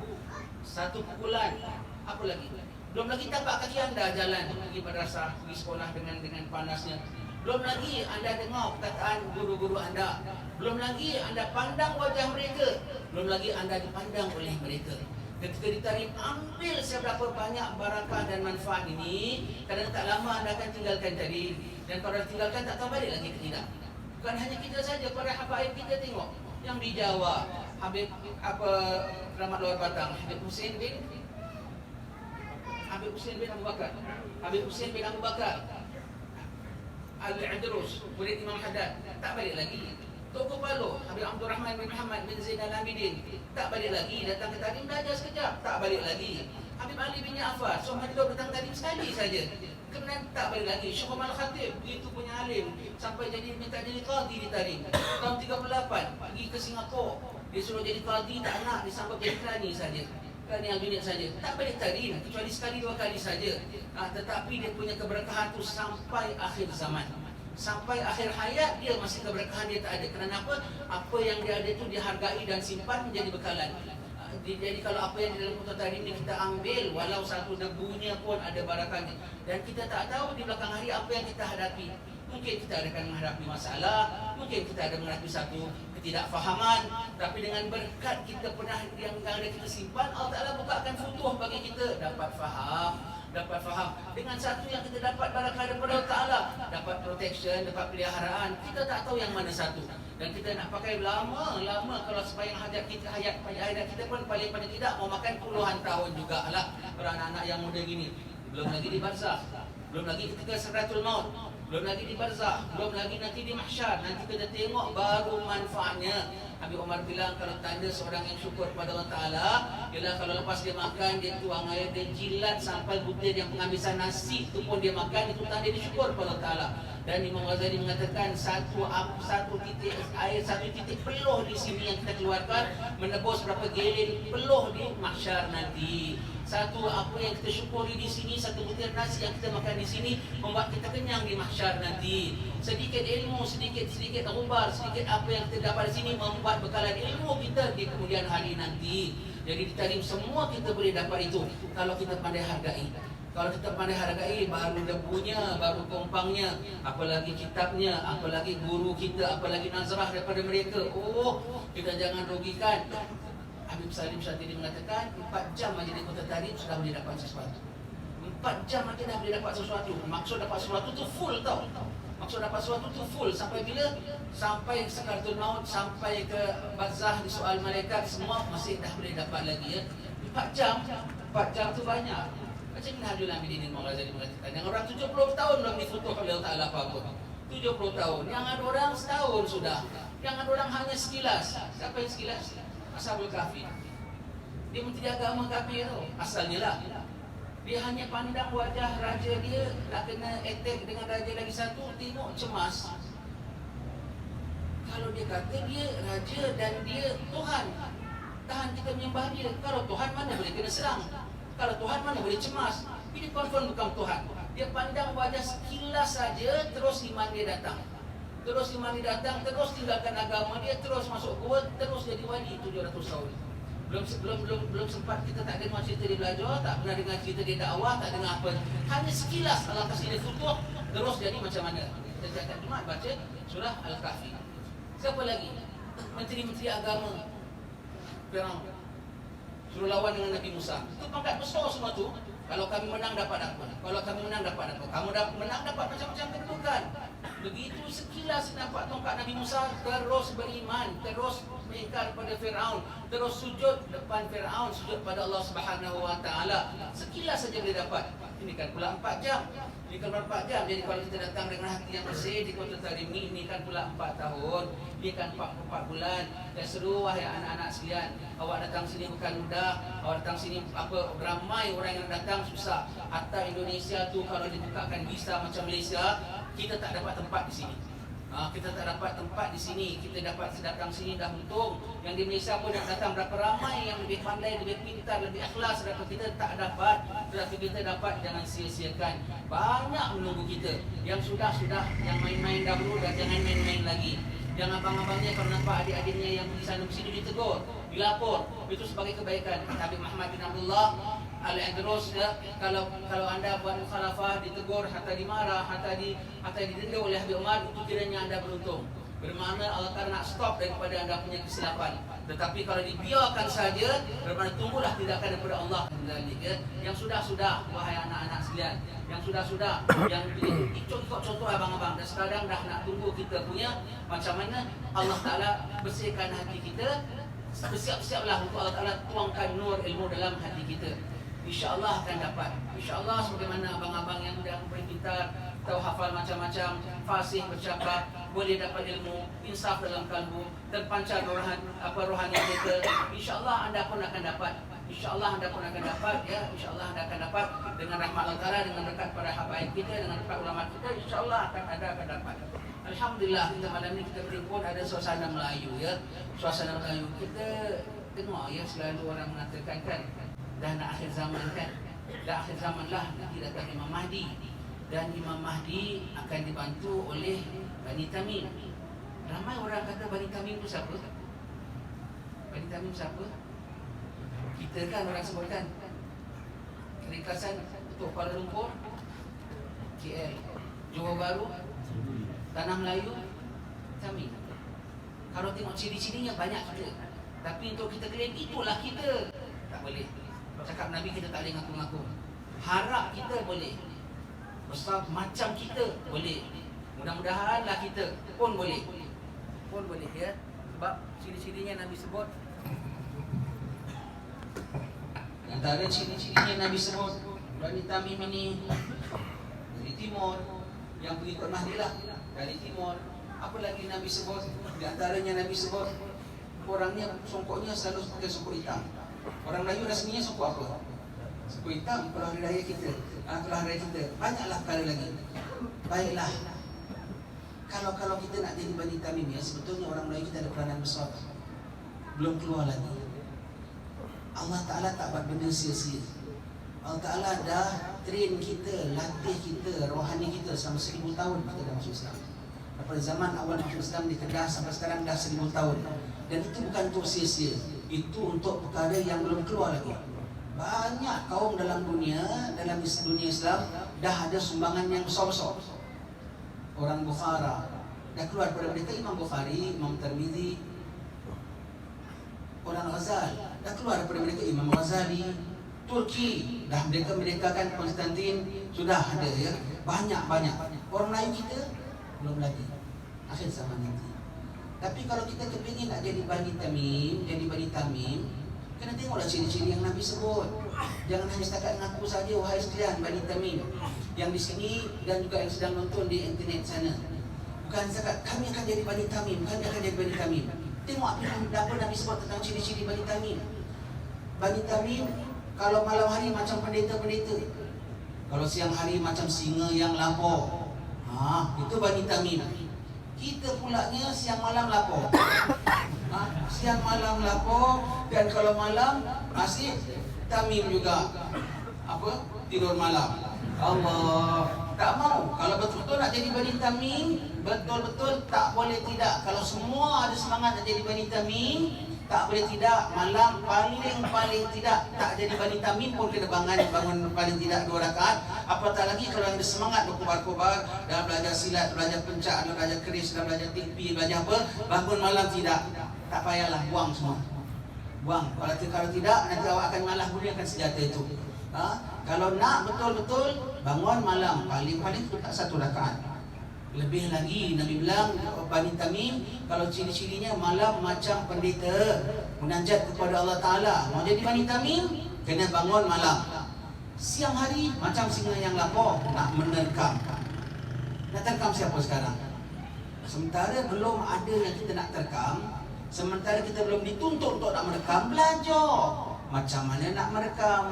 satu pukulan, apa lagi? Belum lagi tapak kaki anda jalan pergi madrasah, pergi sekolah dengan panasnya. Belum lagi anda dengar perkataan guru-guru anda. Belum lagi anda pandang wajah mereka. Belum lagi anda dipandang oleh mereka. Ketika ditarik, ambil seberapa banyak barakah dan manfaat ini. Kerana tak lama anda akan tinggalkan tadi. Dan kalau tinggalkan tak tahu balik lagi ke tidak. Bukan hanya kita saja, para habaib kita tengok. Yang di Jawa, Habib Rahmat Luar Batang, Habib Hussein bin Abu Bakar Al-Idrus, murid Imam Haddad, tak balik lagi. Toko Palo, Habib Abdul Rahman bin Muhammad bin Zainal Abidin, tak balik lagi. Datang ke Tarim, belajar sekejap, tak balik lagi. Habib Ali bin Ja'far, Syekh Madidor datang Tarim sekali saja, kemudian tak balik lagi. Syekh Omar Khatib, begitu punya alim, sampai minta jadi qadi di Tarim. Tahun 38, pergi ke Singapura, dia suruh jadi qadi, tak nak, disambut jadi kerani saja. Yang dunia saja, tak balik Tarim kecuali sekali dua kali saja. Tetapi dia punya keberkahan tu sampai akhir zaman, sampai akhir hayat dia masih keberkahan dia tak ada. Kerana apa? Apa yang dia ada tu dia hargai dan simpan menjadi bekalan. Jadi kalau apa yang di dalam Kota Tarim ni kita ambil, walau satu debunya pun ada barakahnya. Dan kita tak tahu di belakang hari apa yang kita hadapi. Mungkin kita akan menghadapi masalah, mungkin kita ada menghadapi satu ketidakfahaman, tapi dengan berkat kita pernah yang ada kita simpan, Allah Ta'ala bukakan futuh bagi kita, dapat faham. Dengan satu yang kita dapat barakah daripada Allah Ta'ala, dapat protection, dapat peliharaan. Kita tak tahu yang mana satu. Dan kita nak pakai lama kalau sepanjang hayat kita pun paling tidak mau makan puluhan tahun jugalah. Para anak-anak yang muda gini, belum lagi di barzakh, belum lagi ketika sakratul maut, belum lagi di barzakh, belum lagi nanti di mahsyar. Nanti kita tengok baru manfaatnya. Habib Umar bilang kalau tanda seorang yang syukur kepada Allah Ta'ala ialah kalau lepas dia makan, dia tuang air, dia jilat sampai butir yang penghabisan nasi itu pun dia makan, itu tanda dia syukur kepada Allah Ta'ala. Dan Imam Ghazali mengatakan satu titik air, satu titik peluh di sini yang kita keluarkan menebus berapa gelin peluh di mahsyar nanti. Satu apa yang kita syukuri di sini, satu butir nasi yang kita makan di sini membuat kita kenyang di mahsyar nanti. Sedikit ilmu, sedikit rubar, sedikit apa yang kita dapat di sini membuat bekalan ilmu kita di kemudian hari nanti. Jadi di Tarim semua kita boleh dapat itu kalau kita pandai hargai. Kalau kita pandai hargai, baru debunya, baru kompangnya, apalagi kitabnya, apalagi guru kita, apalagi nazrah daripada mereka. Oh, kita jangan rugikan Habib Salim Syatiri mengatakan 4 jam aja di Kota Tarim sudah boleh dapat sesuatu. 4 jam aja dah boleh dapat sesuatu. Maksud dapat sesuatu tu full tau. Maksud dapat sesuatu tu full sampai bila? Sampai sekaratul maut, sampai ke barzah di soal malaikat, semua masih dah boleh dapat lagi ya. 4 jam tu banyak. Macam mana Hajjul Amidin Al-Ghazali mengatakan yang orang 70 tahun belum difutuh oleh Allah Ta'ala apa-apa. 70 tahun. Yang ada orang setahun sudah. Yang ada orang hanya sekilas. Siapa yang sekilas? Ashabul Kahfi. Dia menteri agama kafir tu. Asalnya lah. Dia hanya pandang wajah raja dia nak kena attack dengan raja lagi satu, tengok cemas. Kalau dia kata dia raja dan dia Tuhan, tahan kita menyembah dia. Kalau Tuhan mana boleh kena serang? Kalau Tuhan mana boleh cemas? Ini confirm bukan Tuhan. Dia pandang wajah sekilas saja, terus iman dia datang. Terus iman dia datang, terus tinggalkan agama dia, terus masuk gua, terus jadi wali 700 tahun. Belum sempat kita tak dengar cerita dia belajar, tak pernah dengar cerita dia dakwah, tak dengar apa. Hanya sekilas Allah kasih dia futuh, terus jadi macam mana? Kita cakap Jumaat baca surah Al-Kahfi. Siapa lagi? Menteri-menteri agama Firaun suruh lawan dengan Nabi Musa. Itu pangkat besar semua tu. Kalau kami menang dapat apa? Kalau kami menang dapat apa? Kamu menang dapat macam-macam kedudukan. Begitu sekilas nampak tongkat Nabi Musa, terus beriman, terus mengingkar pada Firaun, terus sujud depan Firaun, sujud pada Allah Subhanahu Wa Taala. Sekilas saja dia dapat. Ini kan pula 4 jam. Ini kan 4 jam. Jadi kalau kita datang dengan hati yang bersih di Kota Tarim ini kan pula 4 tahun. Ini kan 4 bulan. Dan seru wahai anak-anak sekalian, awak datang sini bukan mudah. Awak datang sini apa ramai orang yang datang susah. Hatta Indonesia tu kalau dibukakan visa macam Malaysia, kita tak dapat tempat di sini. Kita tak dapat tempat di sini. Kita dapat datang sini dah untung. Yang di Malaysia pun yang datang berapa ramai yang lebih pandai, lebih pintar, lebih ikhlas. Sedangkan kita tak dapat. Tetapi kita dapat, jangan sia-siakan. Banyak menunggu kita. Yang sudah-sudah, yang main-main dahulu dan jangan main-main lagi. Yang abang-abangnya kalau nampak adik-adiknya yang di sana sini ditegur, dilapor. Itu sebagai kebaikan. Nabi Muhammad bin Abdullah Al-Idrus ya, kalau anda buat mukhalafah, ditegur, hatta dimarah, hatta didenda oleh Habib Umar, itu kiranya anda beruntung. Bermakna Allah Ta'ala nak stop daripada anda punya kesilapan. Tetapi kalau dibiarkan saja, bermakna tunggulah tindakan daripada Allah. Yang sudah-sudah, wahai anak-anak sekalian, yang sudah-sudah, yang ikut contoh abang-abang, dan sekarang dah nak tunggu kita punya macam mana Allah Ta'ala bersihkan hati kita. Bersiap-siaplah untuk Allah Ta'ala tuangkan nur ilmu dalam hati kita. InsyaAllah akan dapat. InsyaAllah sebagaimana abang-abang yang dah pintar, tahu hafal macam-macam, fasih bercakap, boleh dapat ilmu, insaf dalam kalbu, terpancar rohani kita. InsyaAllah anda pun akan dapat. InsyaAllah anda pun akan dapat ya. InsyaAllah anda akan dapat dengan rahmat Allah Ta'ala, dengan berkat para habaib kita, dengan berkat ulama kita. InsyaAllah anda akan dapat. Alhamdulillah kita malam ni kita berhimpun ada suasana Melayu ya. Suasana Melayu kita dengar ya, selalu orang mengatakan kan dah nak akhir zaman kan. Dah akhir zaman lah nanti datang Imam Mahdi. Dan Imam Mahdi akan dibantu oleh Bani Tamim. Ramai orang kata Bani Tamim itu siapa? Bani Tamim siapa? Kita kan orang sebutkan Ringkasan untuk Kuala Lumpur, KL, Johor Bahru, Tanah Melayu, Tamim. Kalau tengok ciri-cirinya banyak kita. Tapi untuk kita klaim itulah kita, tak boleh. Cakap Nabi kita tak boleh ngaku-ngaku. Harap kita boleh. Besar macam kita boleh. Mudah-mudahanlah kita pun boleh. Pun boleh ya. Sebab ciri-cirinya Nabi sebut. Antara ciri-cirinya Nabi sebut Bani Tamim ini dari timur, yang pengikut Mahdi lah dari timur. Apa lagi Nabi sebut? Di antaranya Nabi sebut orangnya songkoknya selalu pakai songkok hitam. Orang Melayu rasminya songkok apa? Songkok hitam. Kalau hari raya kita, kalau hari raya kita, banyaklah perkara lagi. Baiklah. Kalau kita nak jadi Bani Tamim ya, sebetulnya orang Melayu kita ada peranan besar. Belum keluar lagi. Allah Ta'ala tak buat benda sia-sia. Allah Ta'ala dah train kita, latih kita, rohani kita selama 1000 tahun kita dah masuk Islam. Daripada zaman awal masuk Islam di Kedah sampai sekarang dah 1000 tahun. Dan itu bukan untuk sia-sia. Itu untuk perkara yang belum keluar lagi. Banyak kaum dalam dunia Islam dah ada sumbangan yang besar-besar. Orang Bukhara dah keluar daripada mereka, Imam Bukhari, Imam Tirmizi, orang Ghazal. Dah keluar daripada mereka Imam Ghazali. Turki dah mereka merdekakan Konstantin, sudah ada ya. Banyak. Orang Melayu kita belum lagi. Akhir zaman nanti. Tapi kalau kita kepingin nak jadi Bani Tamim, kena tengoklah ciri-ciri yang Nabi sebut. Jangan hanya setakat mengaku saja, wahai sekalian Bani Tamim yang di sini dan juga yang sedang nonton di internet sana. Bukan setakat kami akan jadi Bani Tamim, kami akan jadi Bani Tamim. Tengok apa Nabi sebut tentang ciri-ciri Bani Tamim. Bani Tamim kalau malam hari macam pendeta-pendeta, kalau siang hari macam singa yang lapor. Itu Bani Tamim. Kita pulaknya siang malam lapor. Siang malam lapor, dan kalau malam masih Tamim juga. Apa? Tidur malam. Allah tak mau. Kalau betul-betul nak jadi Bani Tamim, betul-betul tak boleh tidak. Kalau semua ada semangat nak jadi Bani Tamim, tak boleh tidak. Malam paling tidak tak jadi Bani Tamim pun kena bangun paling tidak 2 rakaat. Apatah lagi kalau yang ada semangat berkobar-kobar dalam belajar silat, belajar pencak, belajar keris, dalam belajar tikpi, belajar apa, bangun malam tidak. Tak payahlah, buang semua. Buang. Kalau tidak, nanti awak akan malah gunakan senjata itu. Kalau nak betul-betul bangun malam paling tak 1 rakaat. Lebih lagi Nabi bilang Bani Tamim kalau ciri-cirinya malam macam pendeta munajat kepada Allah Ta'ala. Mau jadi Bani Tamim kena bangun malam. Siang hari macam singa yang lapor nak menerkam. Nak terkam siapa sekarang? Sementara belum ada yang kita nak terkam, sementara kita belum dituntut untuk nak merekam, belajar macam mana nak merekam,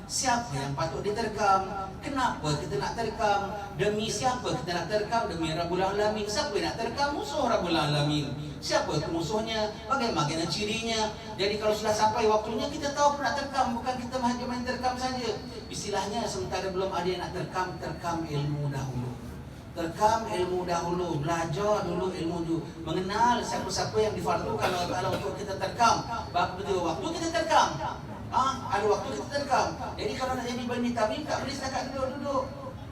siapa yang patut diterkam, kenapa kita nak terkam, demi siapa kita nak terkam, demi Rabbul Alamin. Siapa yang nak terkam? Musuh Rabbul Alamin. Siapa itu musuhnya, bagaimana cirinya. Jadi kalau sudah sampai waktunya kita tahu pun nak terkam, bukan kita main terkam saja. Istilahnya sementara belum ada yang nak terkam ilmu dahulu. Terkam ilmu dahulu, belajar dulu ilmu dulu, mengenal siapa-siapa yang difardukan oleh Allah untuk kita terkam. Betul waktu kita terkam. Ada waktu kita terkam. Jadi kalau nak jadi Bani Tamim tak boleh setakat duduk.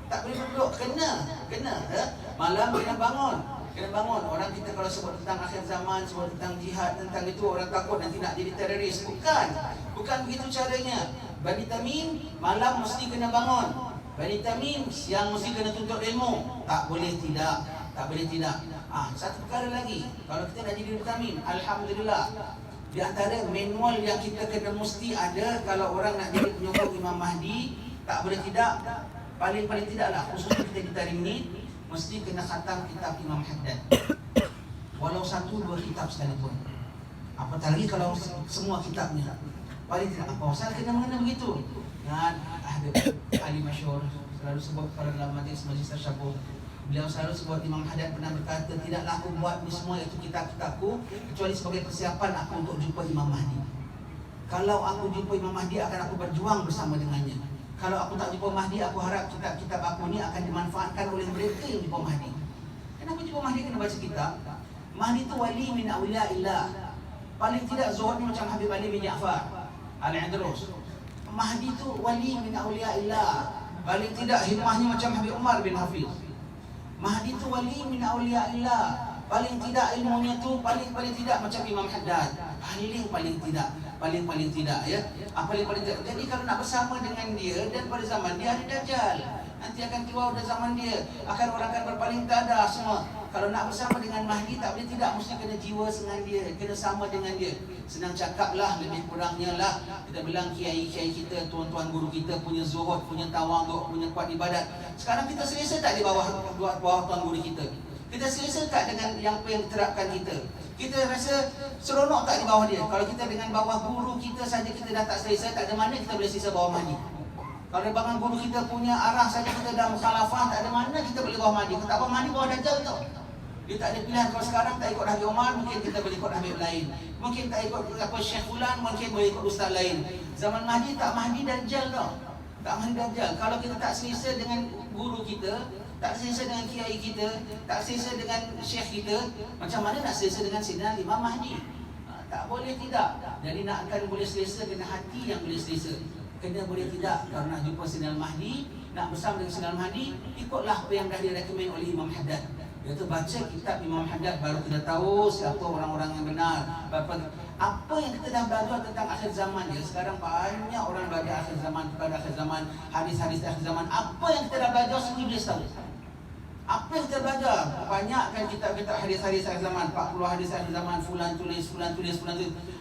Tak boleh duduk, kena. Malam kena bangun. Orang kita kalau sebut tentang akhir zaman, sebut tentang jihad, tentang itu, orang takut nanti nak jadi teroris. Bukan begitu caranya. Bani Tamim malam mesti kena bangun. Bani Tamim siang mesti kena tuntut ilmu. Tak boleh tidak. Satu perkara lagi, kalau kita nak jadi Bani Tamim, alhamdulillah, di antara manual yang kita kena mesti ada kalau orang nak jadi penyokong Imam Mahdi, tak boleh tidak, paling tidaklah khususnya kita di tarikh ini mesti kena khatam kitab Imam Haddad, walau 1-2 kitab sekalipun. Apatah lagi kalau semua kitabnya, paling tidak. Apa usah kena mengenal begitu. Dan ahli masyhur selalu sebut kalau dalam majlis tersebut, beliau selalu sebut Imam Haddad pernah berkata, tidaklah aku buat ini semua itu kitab-kitabku kecuali sebagai persiapan aku untuk jumpa Imam Mahdi. Kalau aku jumpa Imam Mahdi akan aku berjuang bersama dengannya. Kalau aku tak jumpa Mahdi, aku harap kitab-kitab aku ni akan dimanfaatkan oleh mereka yang jumpa Mahdi. Kenapa jumpa Mahdi kena baca kitab? Mahdi itu wali min awliyaillah. Paling tidak zuhudnya macam Habib Ali bin Ja'far Al-Idrus. Mahdi itu wali min awliyaillah. Paling tidak himmahnya macam Habib Umar bin Hafiz. Mahdi itu wali min awliyaillah. Paling tidak ilmunya tu paling tidak macam Imam Haddad. Paling tidak ya. Paling tidak. Jadi kalau nak bersama dengan dia, dan pada zaman dia ada Dajjal. Nanti akan keluar pada zaman dia, orang akan berpaling tada semua. Kalau nak bersama dengan Mahdi tak boleh tidak, mesti kena jiwa dengan dia, kena sama dengan dia. Senang cakap lah, lebih kurangnya lah kita bilang kiai-kiai kita, tuan-tuan guru kita punya zuhud, punya tawaduk, punya kuat ibadat. Sekarang kita selesa tak di bawah tuan guru kita? Kita selesa tak dengan yang diterapkan kita? Kita rasa seronok tak di bawah dia? Kalau kita dengan bawah guru kita saja kita dah tak selesa, tak ada mana kita boleh selesa bawah Mahdi. Kalau dengan guru kita punya arah saja kita dah mukhalafah, tak ada mana kita boleh bawah Mahdi. Kata apa, Mahdi bawah Dajjal tau. Dia tak ada pilihan. Kalau sekarang tak ikut Habib Umar, mungkin kita boleh ikut Habib lain. Mungkin tak ikut Syekh Fulan, mungkin boleh ikut ustaz lain. Zaman Mahdi tak Mahdi Dajjal tau. Tak Mahdi Dajjal. Kalau kita tak selesa dengan guru kita, tak selesa dengan kiai kita, tak selesa dengan syekh kita, macam mana nak selesa dengan Sayyidina Imam Mahdi? Tak boleh tidak. Jadi nak akan boleh selesa, kena hati yang boleh selesa. Kena boleh tidak. Kalau nak jumpa Sayyidina Mahdi, nak bersama dengan Sayyidina Mahdi, ikutlah apa yang dah direkomend oleh Imam Haddad. Iaitu baca kitab Imam Haddad, baru kita tahu siapa orang-orang yang benar. Apa yang kita dah belajar tentang akhir zaman ya, sekarang banyak orang belajar akhir zaman, kepada akhir zaman, hadis-hadis akhir zaman. Apa yang kita dah belajar semua Iblis tahu. Apa yang kita belajar? Banyak kan kitab-kitab hadis-hadis akhir zaman, 40 hadis akhir zaman, fulan tulis.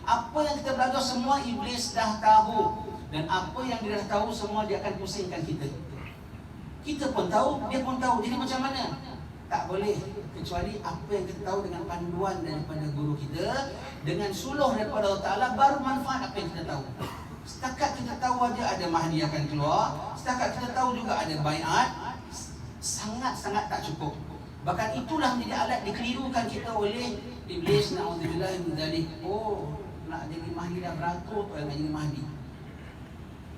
Apa yang kita belajar semua Iblis dah tahu. Dan apa yang dia dah tahu semua dia akan pusingkan kita. Kita pun tahu, dia pun tahu. Jadi macam mana? Tak boleh kecuali apa yang kita tahu dengan panduan daripada guru kita, dengan suluh daripada Allah Ta'ala, baru manfaat apa yang kita tahu. Setakat kita tahu aja ada Mahdi akan keluar, setakat kita tahu juga ada baiat, sangat-sangat tak cukup. Bahkan itulah menjadi alat dikelirukan kita oleh Iblis. Na'udzubillah min dzalik. Oh, nak jadi Mahdi dah beratur tu nak jadi Mahdi.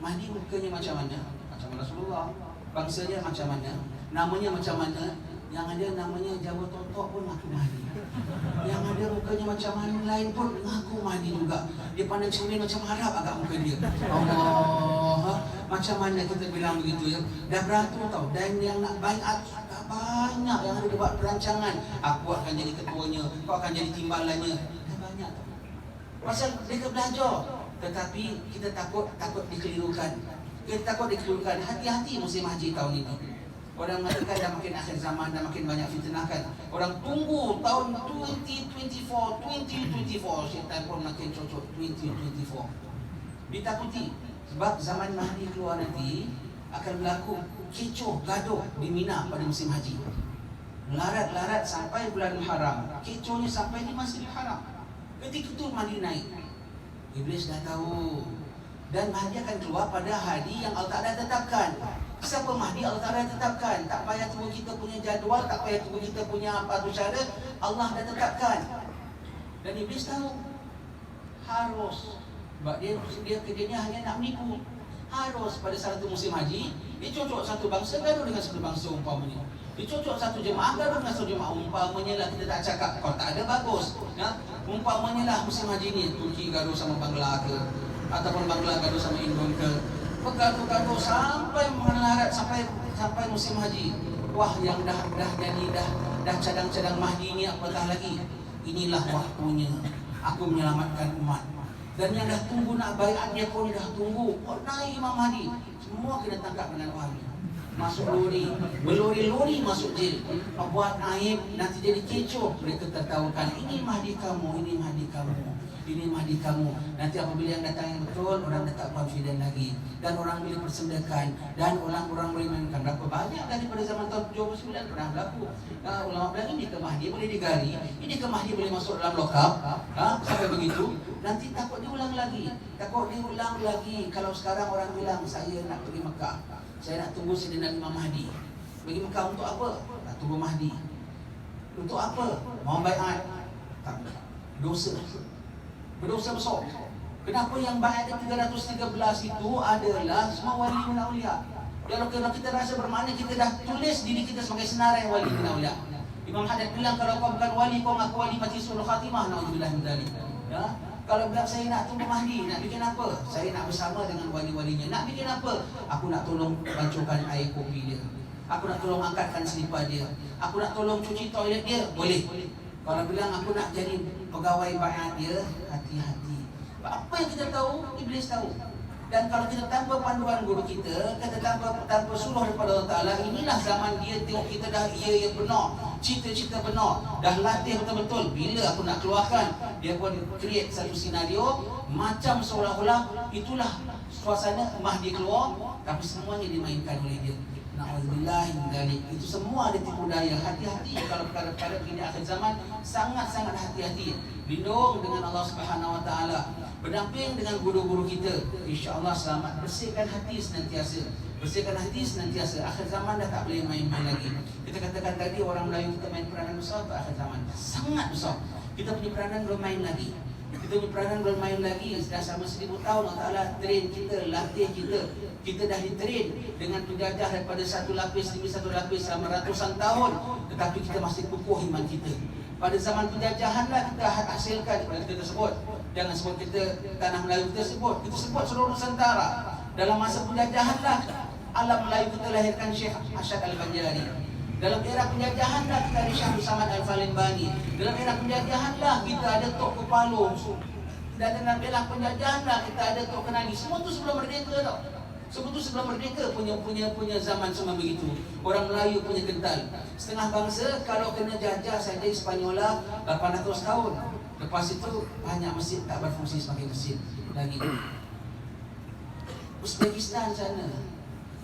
Mahdi mukanya macam mana? Macam Rasulullah. Bangsanya macam mana? Namanya macam mana? Yang ada namanya Jawa Totok pun ngaku Mahdi. Yang ada mukanya macam mana lain pun ngaku Mahdi juga. Dia pandang cermin macam Arab agak muka dia. Allah, macam mana kita bilang begitu ya? Dah beratur tau. Dan yang nak baiat banyak yang ada buat perancangan. Aku akan jadi ketuanya, kau akan jadi timbalannya. Dah banyak tau. Pasal mereka belajar. Tetapi kita takut dikelirukan. Kita takut dikelirukan. Hati-hati musim haji tahun ini. Orang mengatakan dah makin akhir zaman, dah makin banyak fitnah kan. Orang tunggu tahun 2024, syaitan pun makin cocok 2024. Ditakuti sebab zaman Mahdi keluar nanti akan berlaku kecoh gaduh di Mina pada musim haji. Larat-larat sampai bulan Muharram, kecohnya sampai di Masjidil Haram. Ketika itu Mahdi naik. Iblis dah tahu. Dan Mahdi akan keluar pada hari yang Allah Ta'ala tetapkan. Siapa Mahdi Allah Ta'ala tetapkan. Tak payah tunggu kita punya jadual, tak payah tunggu kita punya apa tu cara, Allah dah tetapkan. Dan Iblis tahu harus, sebab dia kerjanya hanya nak menipu. Harus pada satu musim haji dia cocok satu bangsa gaduh dengan satu bangsa umpamanya. Dia cocok satu jemaah gaduh dengan satu jemaah. Umpamanya lah, kita tak cakap kalau tak ada bagus ya? Umpamanya lah musim haji ni Turki gaduh sama Bangla ke, ataupun Bangla gaduh sama Indon ke, bergaduh-gaduh sampai melarat sampai musim haji. Wah, yang dah cadang-cadang Mahdi ni apatah lagi. Inilah waktunya aku menyelamatkan umat. Dan yang dah tunggu nak baiat dia pun dah tunggu. Oh, naik Imam Mahdi. Semua kena tangkap dengan wahyu. Masuk lori, berlori-lori masuk jail. Buat naib, nanti jadi kecoh. Mereka tertawakan, ini Mahdi kamu, ini Mahdi kamu, ini Mahdi kamu. Nanti apabila yang datang yang betul, orang dah tak confident lagi. Dan orang boleh persendakan. Dan orang-orang boleh mainkan. Berapa banyak daripada zaman tahun 79 pernah berlaku. Ulama bilang ini ke Mahdi boleh digari, ini ke Mahdi boleh masuk dalam lokap. Sampai begitu. Nanti takut diulang lagi. Kalau sekarang orang bilang, saya nak pergi Mekah, saya nak tunggu Sayyidina Imam Mahdi. Pergi Mekah untuk apa? Nak tunggu Mahdi. Untuk apa? Mau baiat. Tak. Dosa. Berdosa besar. Kenapa yang baiat 313 itu adalah semua wali min aulia. Kalau kita rasa bermakna kita dah tulis diri kita sebagai senarai wali min aulia. Imam Haddad bilang kalau kau bukan wali, kau ngaku wali mati sul khatimah, naudzubillah min dzalik. Ya? Kalau bilang saya nak tunggu Mahdi, nak bikin apa? Saya nak bersama dengan wali-walinya. Nak bikin apa? Aku nak tolong bancukan air kopi dia. Aku nak tolong angkatkan selipar dia. Aku nak tolong cuci toilet dia. Boleh. Kalau bilang aku nak jadi pegawai baiat dia, hati-hati. Apa yang kita tahu, Iblis tahu. Dan kalau kita tanpa panduan guru kita tanpa suluh daripada Allah Ta'ala, inilah zaman dia tengok kita dah ya benar, cita-cita benar, dah latih betul-betul. Bila aku nak keluarkan, dia pun create satu senario macam seolah-olah itulah suasana Mahdi keluar, tapi semuanya dimainkan oleh dia. Na'udzubillah min dzalik. Itu semua ada tipu daya. Hati-hati kalau perkara-perkara begini akhir zaman, sangat-sangat hati-hati. Lindung dengan Allah Subhanahu Wa Taala. Berdamping dengan guru-guru kita, insya-Allah selamat. Bersihkan hati senantiasa. Bersihkan hati senantiasa. Akhir zaman dah tak boleh main-main lagi. Kita katakan tadi orang Melayu kita main peranan besar pada akhir zaman. Sangat besar. Kita punya peranan belum main lagi. Kita punya peranan belum main lagi. Sudah sama 1000 tahun Allah Ta'ala train kita, latih kita. Kita dah ditrain dengan penjajah daripada satu lapis demi satu lapis selama ratusan tahun. Tetapi kita masih kukuh iman kita. Pada zaman penjajahanlah kita hasilkan, kita sebut. Jangan sebut kita tanah Melayu, kita sebut seluruh Nusantara. Dalam masa penjajahanlah alam Melayu kita lahirkan Syekh Asyad Al-Banjari. Dalam era penjajahanlah kita ada Syekh Samad Al-Falimbani. Dalam era penjajahanlah kita ada Tok Kepala dan dengan bela penjajahan lah kita ada kau kenali. Semua tu sebelum merdeka tau. Semua tu sebelum merdeka punya zaman semua begitu. Orang Melayu punya kental. Setengah bangsa kalau kena jajah saja Spanyola 800 tahun. Lepas itu banyak masjid tak berfungsi sebagai masjid lagi. Uzbekistan sana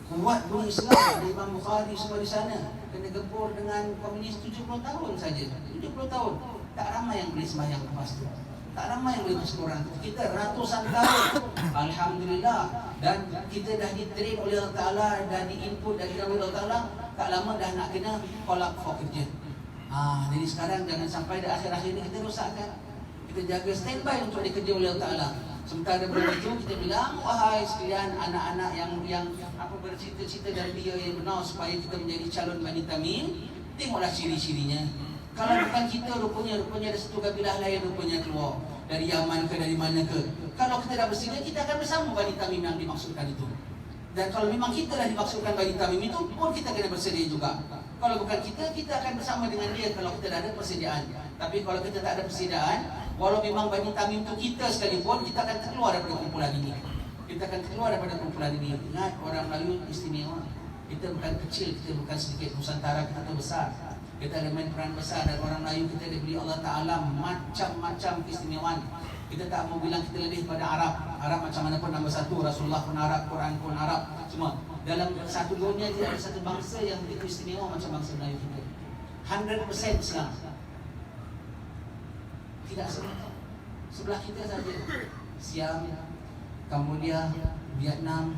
kuat bunyi Islam, ada Imam Bukhari semua di sana. Kena gempur dengan komunis 70 tahun saja. 70 tahun. Tak ramai yang boleh sembahyang lepas tu. Tak ramai yang boleh masuk Quran. Kita ratusan tahun. Alhamdulillah. Dan kita dah di-train oleh Allah Ta'ala, dah di-input dari Allah Ta'ala. Tak lama dah nak kena call up for kerja. Jadi sekarang jangan sampai di akhir-akhir ni kita rosakkan. Kita jaga standby untuk dikerja oleh Allah Ta'ala. Sementara begitu kita bilang, wahai sekalian anak-anak yang apa bercita-cita dan dia yang benar supaya kita menjadi calon Bani Tamim, tengoklah ciri-cirinya. Kalau bukan kita, rupanya ada satu kabilah lain rupanya keluar dari Yaman ke dari mana ke. Kalau kita dah bersedia, kita akan bersama Bani Tamim yang dimaksudkan itu. Dan kalau memang kita dah dimaksudkan Bani Tamim itu pun kita kena bersedia juga. Kalau bukan kita akan bersama dengan dia kalau kita dah ada persediaan. Tapi kalau kita tak ada persediaan, walau memang Bani Tamim itu kita sekalipun, kita akan terkeluar daripada kumpulan ini. Kita akan keluar daripada kumpulan ini. Ingat, orang Melayu istimewa. Kita bukan kecil, kita bukan sedikit. Nusantara kita tu besar. Kita ada main peran besar dan orang Melayu kita diberi Allah Ta'ala macam-macam keistimewaan. Kita tak mau bilang kita lebih pada Arab. Arab macam mana pun nombor satu, Rasulullah pun Arab, Quran pun Arab, semua. Dalam satu dunia tidak ada satu bangsa yang begitu istimewa macam bangsa Melayu kita. 100% Islam. Tidak sebelah kita saja. Siam, Cambodia, Vietnam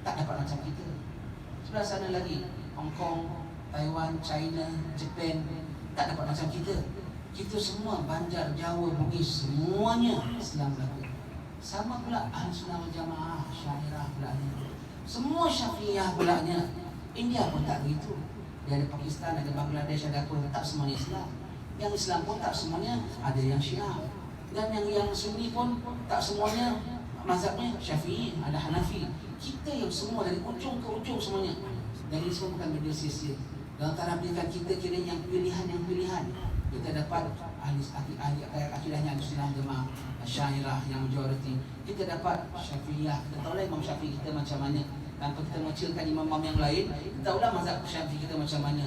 tak dapat macam kita. Sebelah sana lagi Hong Kong, Taiwan, China, Japan tak dapat macam kita. Kita semua Banjar, Jawa, Bugis, semuanya Islam berlaku. Sama pula Ahlussunnah wal Jamaah, Syairah pula ni. Semua Syafi'iyah pula nya. India pun tak begitu. Dia ada Pakistan, ada Bangladesh, ada apa, tak semuanya Islam. Yang Islam pun tak semuanya ada yang Syiah. Dan yang Sunni pun tak semuanya mazhabnya Syafi'i, ada Hanafi. Kita yang semua dari ujung ke ujung semuanya. Dan ini semua bukan benda sia-sia. Dalam taraf pendidikan kita kira yang pilihan. Kita dapat ahli akidahnya Ahlussunnah Jamaah, Syairah yang majoriti. Kita dapat Syafi'iyah. Kita tahulah Imam Syafi'i kita macam mana. Tanpa kita mengecilkan imam-imam yang lain, kita tahulah mazhab Syafi'i kita macam mana.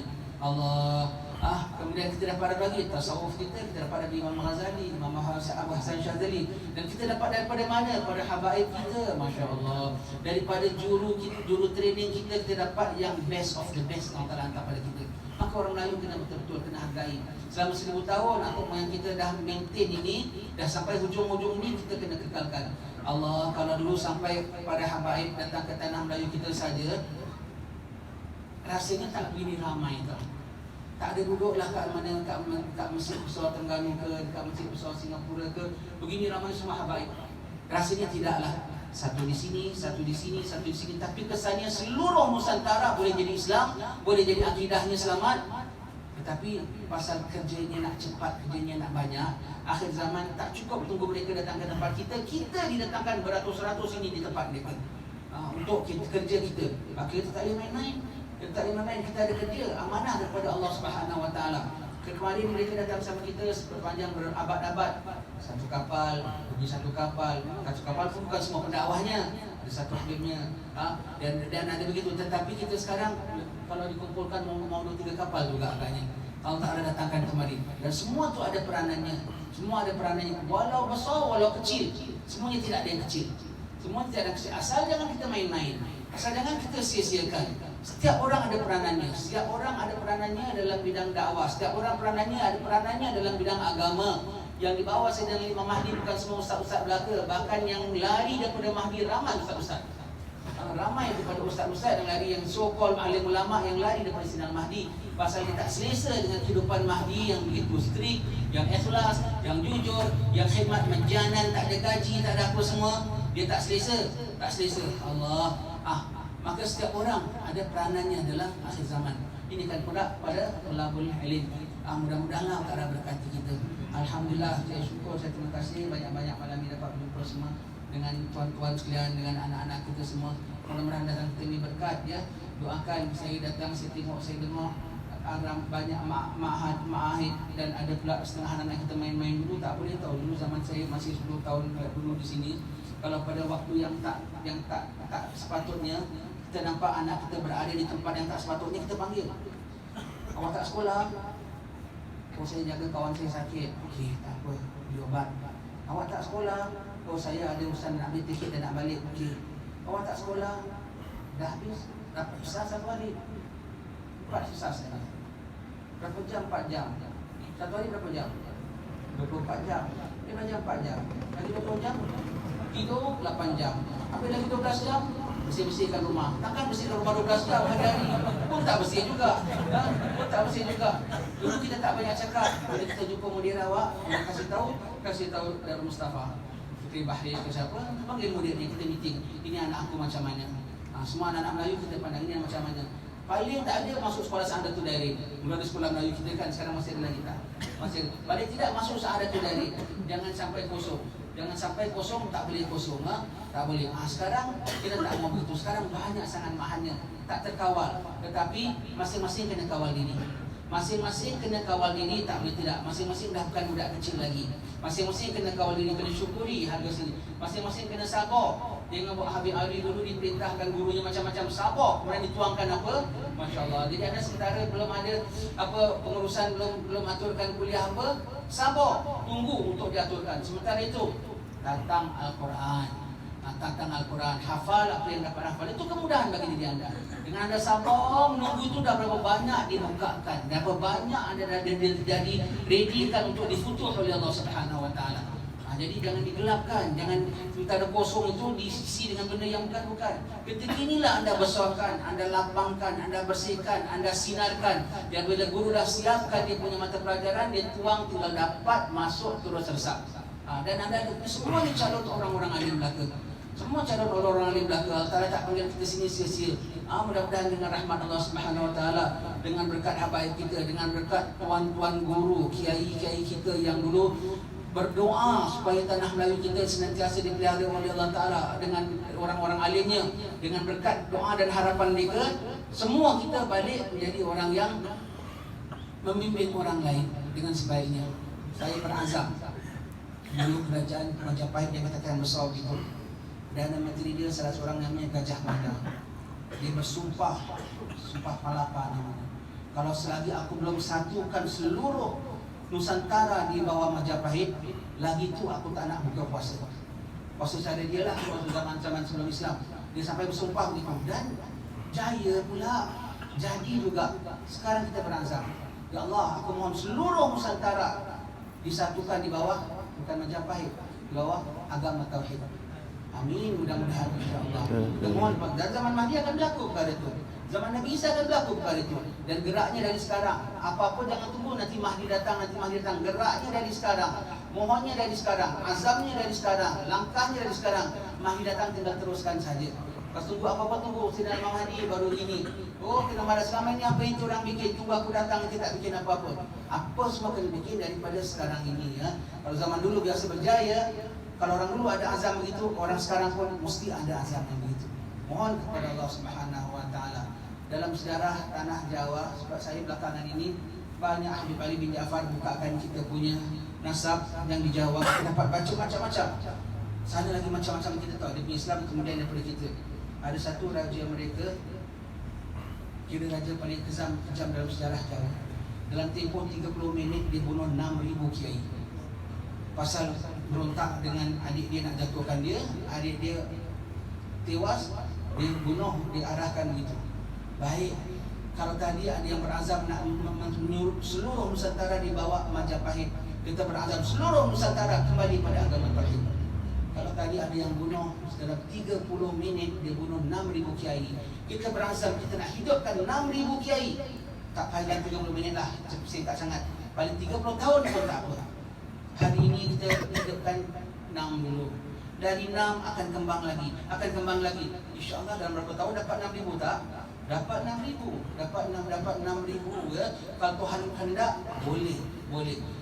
Kemudian kita dapat lagi tasawuf kita dapat dari Imam Ghazali, Imam Abu Hasan Syadzali. Dan kita dapat daripada mana? Daripada habaib kita, Masya Allah. Daripada juru training kita dapat yang best of the best yang Allah hantar pada kita. Maka orang Melayu kena betul-betul kena hargai. Selama 1000 tahun atau yang kita dah maintain ini, dah sampai hujung-hujung ini, kita kena kekalkan. Allah, kalau dulu sampai pada habaib datang ke tanah Melayu kita saja, rasanya tak begini ramai tau. Tak ada duduklah kat mana, kat Masjid Besar Terengganu ke, kat Masjid Besar Singapura ke, begini ramai semua habaib. Rasanya tidaklah. Satu di sini, satu di sini, satu di sini. Tapi kesannya seluruh Nusantara boleh jadi Islam, boleh jadi akidahnya selamat. Tetapi pasal kerjanya nak cepat, kerjanya nak banyak, akhir zaman tak cukup tunggu mereka datang ke tempat kita. Kita didatangkan beratus-ratus ini di tempat mereka untuk kerja kita. Maka kita tak boleh main-main. Kita tak boleh main-main, kita ada kerja, amanah daripada Allah Subhanahu Wa Taala. Kemarin mereka datang sama kita sepanjang berabad-abad. Satu kapal, pergi satu kapal. Satu kapal pun bukan semua pendakwahnya, ada satu hakimnya. Dan ada begitu. Tetapi kita sekarang kalau dikumpulkan mau 2-3 kapal juga agaknya. Allah Ta'ala datangkan kemarin. Dan semua tu ada peranannya. Semua ada peranannya. Walau besar, walau kecil. Semuanya tidak ada yang kecil. Semua tidak ada yang kecil. Asal jangan kita main-main. Asal jangan kita sia-siakan. Setiap orang ada peranannya. Setiap orang ada peranannya dalam bidang dakwah. Setiap orang ada peranannya dalam bidang agama. Yang dibawa Sayyidina Imam Mahdi bukan semua ustaz-ustaz belaka. Bahkan yang lari daripada Mahdi ramai ustaz-ustaz. Ramai daripada ustaz-ustaz yang lari, yang so-called alim ulama yang lari daripada Sayyidina Mahdi. Pasal dia tak selesa dengan kehidupan Mahdi yang begitu strict, yang ikhlas, yang jujur, yang khidmat menjanan, tak ada gaji, tak ada apa semua. Dia tak selesa. Allah. Maka setiap orang ada peranannya dalam akhir zaman. Ini kan pula pada thalabul ilm. Mudah-mudahan Allah Ta'ala berkati kita. Alhamdulillah, saya syukur, saya terima kasih banyak-banyak malam ini dapat berjumpa semua dengan tuan-tuan sekalian, dengan anak-anak kita semua. Mudah-mudahan datang kita ini berkat ya. Doakan saya datang, saya tengok, saya dengar banyak ma'ahid dan ada pula setengah anak-anak kita main-main dulu, tak apa. boleh tahu. Dulu zaman saya masih 10 tahun dulu di sini, kalau pada waktu yang tak sepatutnya, kita nampak anak kita berada di tempat yang tak sepatutnya, kita panggil. Awak tak sekolah? Oh, saya jaga kawan saya sakit. Okey, tak apa, beli obat. Awak tak sekolah? Oh, saya ada urusan nak ambil tiket dan nak balik. Okey. Awak tak sekolah? Dah habis. Dapat hisap satu hari. 4 hisap saya. Berapa jam? 4 jam. Satu hari berapa jam? 24 jam. 5 jam 4 jam. Lagi 20 jam? Tidur 8 jam. Habis lagi 12 jam? Bersih-bersihkan rumah. Takkan bersihkan rumah 12 jam hari-hari? Pun tak bersih juga. Pun tak bersih juga. Dulu kita tak banyak cakap. Bila kita jumpa mudir awak, kita kasih tahu Darul Mustafa, Fikri Bahri ke siapa, panggil mudir ni, kita meeting. Ini anak aku macam mana. Semua anak-anak Melayu kita pandang ini macam mana. Paling tak ada masuk sekolah Sa'adatul Darin. Mula ada sekolah Melayu kita kan, sekarang masih ada lagi tak? Masih. Paling tidak masuk Sa'adatul Darin. Jangan sampai kosong. Jangan sampai kosong, tak boleh kosong. Tak boleh. Sekarang kita tak mau begitu. Sekarang banyak sangat mahannya, tak terkawal. Tetapi masing-masing kena kawal diri. Masing-masing kena kawal diri, tak boleh tidak. Masing-masing dah bukan budak kecil lagi. Masing-masing kena kawal diri, kena syukuri harga sendiri. Masing-masing kena sabar. Dengan Habib Ali dulu diperintahkan gurunya macam-macam, sabar. Kemudian dituangkan apa? Masya Allah. Jadi ada sementara belum ada apa pengurusan, belum aturkan kuliah apa, sabar, tunggu untuk diaturkan. Sementara itu datang Al-Quran. Tentang Al-Quran, hafal apa yang dapat hafal, itu kemudahan bagi diri anda. Dengan anda sabar menunggu itu, dah berapa banyak dibukakan, dah berapa banyak anda dah jadi readykan untuk difutuh oleh Allah Subhanahu Wa Taala. Jadi jangan digelapkan, jangan kita ada kosong itu diisi dengan benda yang bukan-bukan. Ketika inilah anda besarkan, anda lapangkan, anda bersihkan, anda sinarkan. Dan bila guru dah siapkan dia punya mata pelajaran, dia tuang tinggal dapat masuk terus resap. Dan anda semua ni calon orang-orang alim belaka. Semua calon orang-orang alim belaka. Allah Ta'ala tak panggil kita sini sia-sia. Mudah-mudahan dengan rahmat Allah Subhanahu Wa Taala, dengan berkat habaib kita, dengan berkat tuan-tuan guru, kiai-kiai kita yang dulu berdoa supaya tanah Melayu kita senantiasa dipelihara oleh Allah Ta'ala dengan orang-orang alimnya, dengan berkat doa dan harapan mereka, semua kita balik menjadi orang yang memimpin orang lain dengan sebaiknya. Saya berazam dulu kerajaan Majapahit yang katakan besar begitu. Perdana Menteri dia salah seorang namanya Gajah Mada. Dia bersumpah, sumpah palapa namanya, kalau selagi aku belum satukan seluruh Nusantara di bawah Majapahit, lagi tu aku tak nak buka puasa. Puasa cara dia lah, puasa zaman sebelum Islam. Dia sampai bersumpah begitu. Dan jaya pula, jadi juga. Sekarang kita berazam, ya Allah, aku mohon seluruh Nusantara disatukan di bawah, bukan Majapahit, di bawah agama Tauhid. Amin, mudah-mudahan insyaAllah. Mohon, dan zaman Mahdi akan berlaku perkara itu. Zaman Nabi Isa akan berlaku perkara itu. Dan geraknya dari sekarang. Apa-apa jangan tunggu nanti Mahdi datang, Geraknya dari sekarang. Mohonnya dari sekarang. Azamnya dari sekarang. Langkahnya dari sekarang. Mahdi datang tinggal teruskan saja. Pas tunggu apa-apa tunggu. Sidang Imam Mahdi baru ini. Oh, kita marah selama ini apa itu orang bikin. Tunggu aku datang, kita tak bikin apa-apa. Apa semua kena bikin daripada sekarang ini. Kalau zaman dulu biasa berjaya, kalau orang dulu ada azam begitu, orang sekarang pun mesti ada azam yang begitu. Mohon kepada Allah Subhanahu Wa Taala. Dalam sejarah tanah Jawa, sebab saya belakangan ini banyak Habib Ali bin Jaafar bukakan kita punya nasab yang di Jawa, kita dapat baca macam-macam. Sana lagi macam-macam kita tahu. Dia punya Islam kemudian daripada kita. Ada satu raja mereka, kira raja paling kejam dalam sejarah Jawa. Dalam tempoh 30 minit dia bunuh 6,000 kiai. Pasal berontak dengan adik dia nak jatuhkan dia, adik dia tewas, dia bunuh, diarahkan begitu. Baik, kalau tadi ada yang berazam nak menyuruh seluruh Nusantara di bawah Majapahit, kita berazam seluruh Nusantara kembali pada agama Tauhid. Kalau tadi ada yang bunuh dalam 30 minit, dia bunuh 6,000 kiai. Kita berazam kita nak hidupkan 6,000 kiai. Tak payah 30 minit lah, singkat sangat. Paling 30 tahun pun tak apa. Hari ini kita hidupkan 6 dulu. Dari 6 akan kembang lagi. InsyaAllah dalam berapa tahun dapat 6,000 tak? Dapat 6,000 ya. Kalau Tuhan hendak, boleh.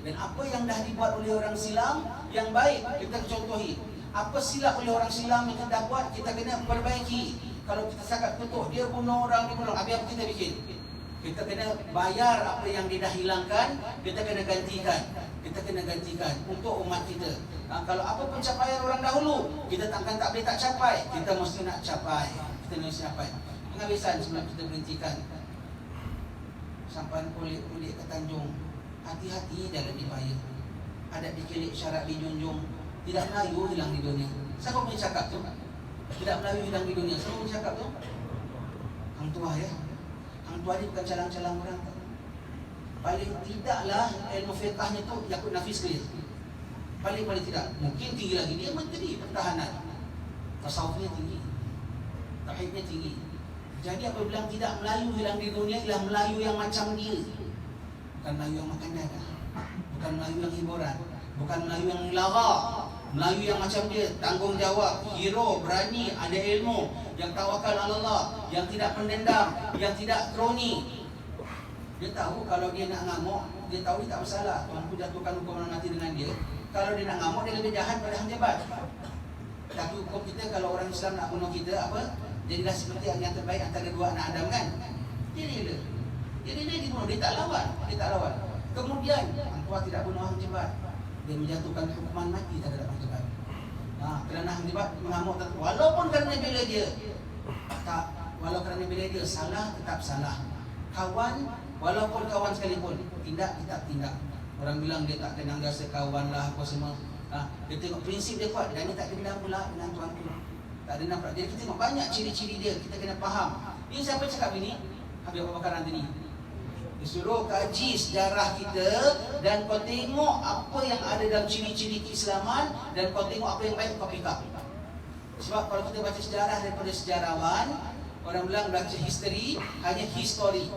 Dan apa yang dah dibuat oleh orang silam yang baik, kita contohi. Apa silap oleh orang silam yang kita buat, kita kena perbaiki. Kalau kita cakap kutuk, dia bunuh orang, habis apa kita bikin? Kita kena bayar apa yang dia dah hilangkan, kita kena gantikan. Kita kena gantikan untuk umat kita. Kalau apa pencapaian orang dahulu, kita tak boleh tak capai. Kita mesti nak capai. Kita mesti capai. Penghabisan sebelum kita berhentikan. Sampan kulit-kulit ke Tanjung. Hati-hati dalam dibaya. Adat dikilik, syarat dijunjung. Tidak Melayu hilang di dunia. Siapa punya cakap tu? Tidak Melayu hilang di dunia. Siapa punya cakap tu? Hang tua ya. Hang tua ni bukan calang-calang orang. Paling tidaklah ilmu fiqahnya tu Yakut Nafis clear. Paling tidak. Mungkin tinggi lagi. Dia menteri pertahanan. Tasawufnya tinggi. Tauhidnya tinggi. Jadi apa bilang tidak Melayu hilang di dunia, ialah Melayu yang macam dia. Bukan Melayu yang makan dada. Bukan Melayu yang hiburan. Bukan Melayu yang lara. Melayu yang macam dia, tanggungjawab, hero, berani, ada ilmu, yang tawakal ala Allah, yang tidak pendendam, yang tidak kroni. Dia tahu kalau dia nak ngamuk, dia tahu dia tak bersalah. Tuanku jatuhkan hukuman mati dengan dia. Kalau dia nak ngamuk, dia lebih jahat pada Hang Jebat. Tapi hukum kita kalau orang Islam nak bunuh kita apa? Jadilah seperti yang terbaik antara dua anak Adam kan? Jadi dia dibunuh, dia tak lawan. Kemudian Hang Tua tidak bunuh Hang Jebat. Dia menjatuhkan hukuman mati terhadap Hang Jebat. Kerana Hang Jebat mengamuk, walaupun kerana bela dia. Walau kerana bela dia, salah tetap salah. Kawan, walaupun kawan sekalipun, tindak tetap tindak. Orang bilang dia tak kenang rasa kawan lah apa semua. Dia tengok prinsip dia kuat, dan dia tak dendam pula dengan tuanku. Tak dendam pula. Jadi kita tengok banyak ciri-ciri dia, kita kena faham. Ini siapa cakap ini? Habib Abu Bakar Antoni. Disuruh kaji sejarah kita dan kau tengok apa yang ada dalam ciri-ciri keislaman dan kau tengok apa yang baik kau pick up. Sebab kalau kita baca sejarah daripada sejarawan, orang bilang baca history, hanya history.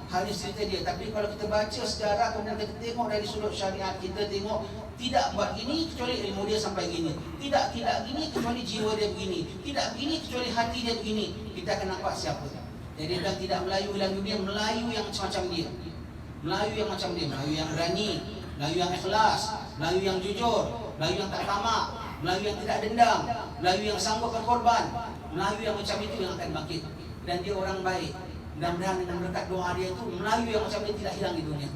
Hanya cerita dia. Tapi kalau kita baca sejarah, kemudian kita tengok dari sudut syariat, kita tengok tidak buat gini kecuali ilmu dia sampai gini. Tidak gini kecuali jiwa dia begini. Tidak begini kecuali hati dia begini. Kita akan nampak siapa. Jadi dan tidak Melayu hilang dunia, Melayu yang macam dia. Melayu yang macam dia, Melayu yang berani, Melayu yang ikhlas, Melayu yang jujur, Melayu yang tak tamak, Melayu yang tidak dendam, Melayu yang sanggup berkorban. Melayu yang macam itu yang akan bangkit. Dan dia orang baik. Mudah-mudahan dengan berkat doa dia itu, Melayu yang macam dia tidak hilang di dunia.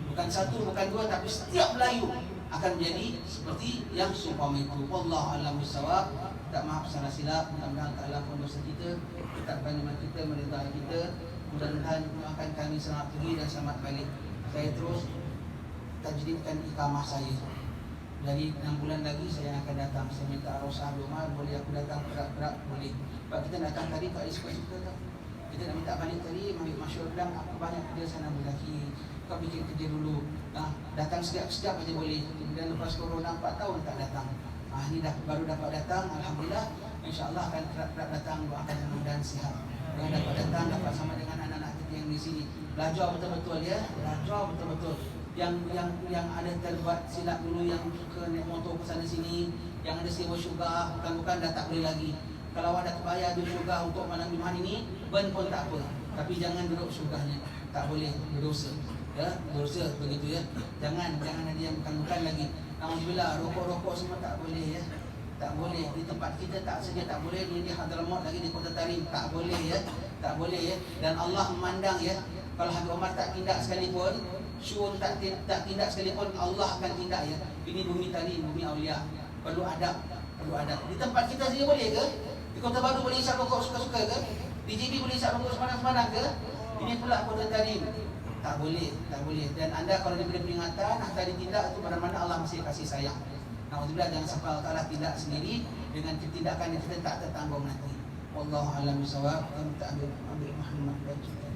Bukan satu, bukan dua, tapi setiap Melayu akan menjadi seperti yang seumpama itu. Wallahu a'lam bishawab. Tak maaf salah silap. Mudah-mudahan Allah ampun dosa kita, tetapkan iman kita, meridai kita. Mudah-mudahan doakan kami selamat pergi dan selamat balik. Saya terus tajdidkan iqamah saya. Dari 6 bulan lagi saya akan datang. Saya minta Arosah rumah, boleh aku datang berat-berat, boleh. Sebab kita datang tadi tak ada suka-suka tak. Kita nak minta balik tadi, Malik Masyur bilang aku banyak kerja sana lelaki. Kau bikin kerja dulu. Datang sekejap-sekejap aja boleh. Kemudian lepas corona 4 tahun tak datang. Ini baru dapat datang, alhamdulillah. InsyaAllah akan kerap-kerap datang, doakan mudah-mudahan sihat. Yang dapat datang, dapat sama dengan anak-anak kita yang di sini. Belajar betul-betul ya, belajar betul-betul. Yang ada terbuat silap dulu, yang suka naik motor ke sana sini, yang ada sewa syurga, bukan-bukan dah tak boleh lagi. Kalau ada terbayar duit syurga untuk malam Jumaat ini, burn pun tak apa. Tapi jangan duduk syurganya, tak boleh, berdosa. Ya, berdosa begitu ya. Jangan ada yang bukan-bukan lagi. Alhamdulillah, rokok-rokok semua tak boleh ya. Tak boleh. Di tempat kita tak saja tak boleh, di Hadramaut lagi di Kota Tarim tak boleh ya. Tak boleh ya. Dan Allah memandang ya. Kalau Habib Omar tak tindak sekalipun, Syun tak tindak sekalipun, Allah akan tindak ya. Ini bumi Tarim, bumi Aulia. Perlu adab. Di tempat kita saja boleh ke? Di Kota Baru boleh isap rokok suka-suka ke? Di JB boleh isap rokok sembarang-sembarang ke? Ini pula Kota Tarim. Tak boleh. Dan anda kalau diberi peringatan, tadi tindak itu mana-mana Allah masih kasih sayang. Alhamdulillah, jangan sampai Allah Ta'ala tindak sendiri dengan tindakan yang kita tak tertanggung nanti. Wallahu a'lam bishawab. Kita ambil Muhammad dan kita.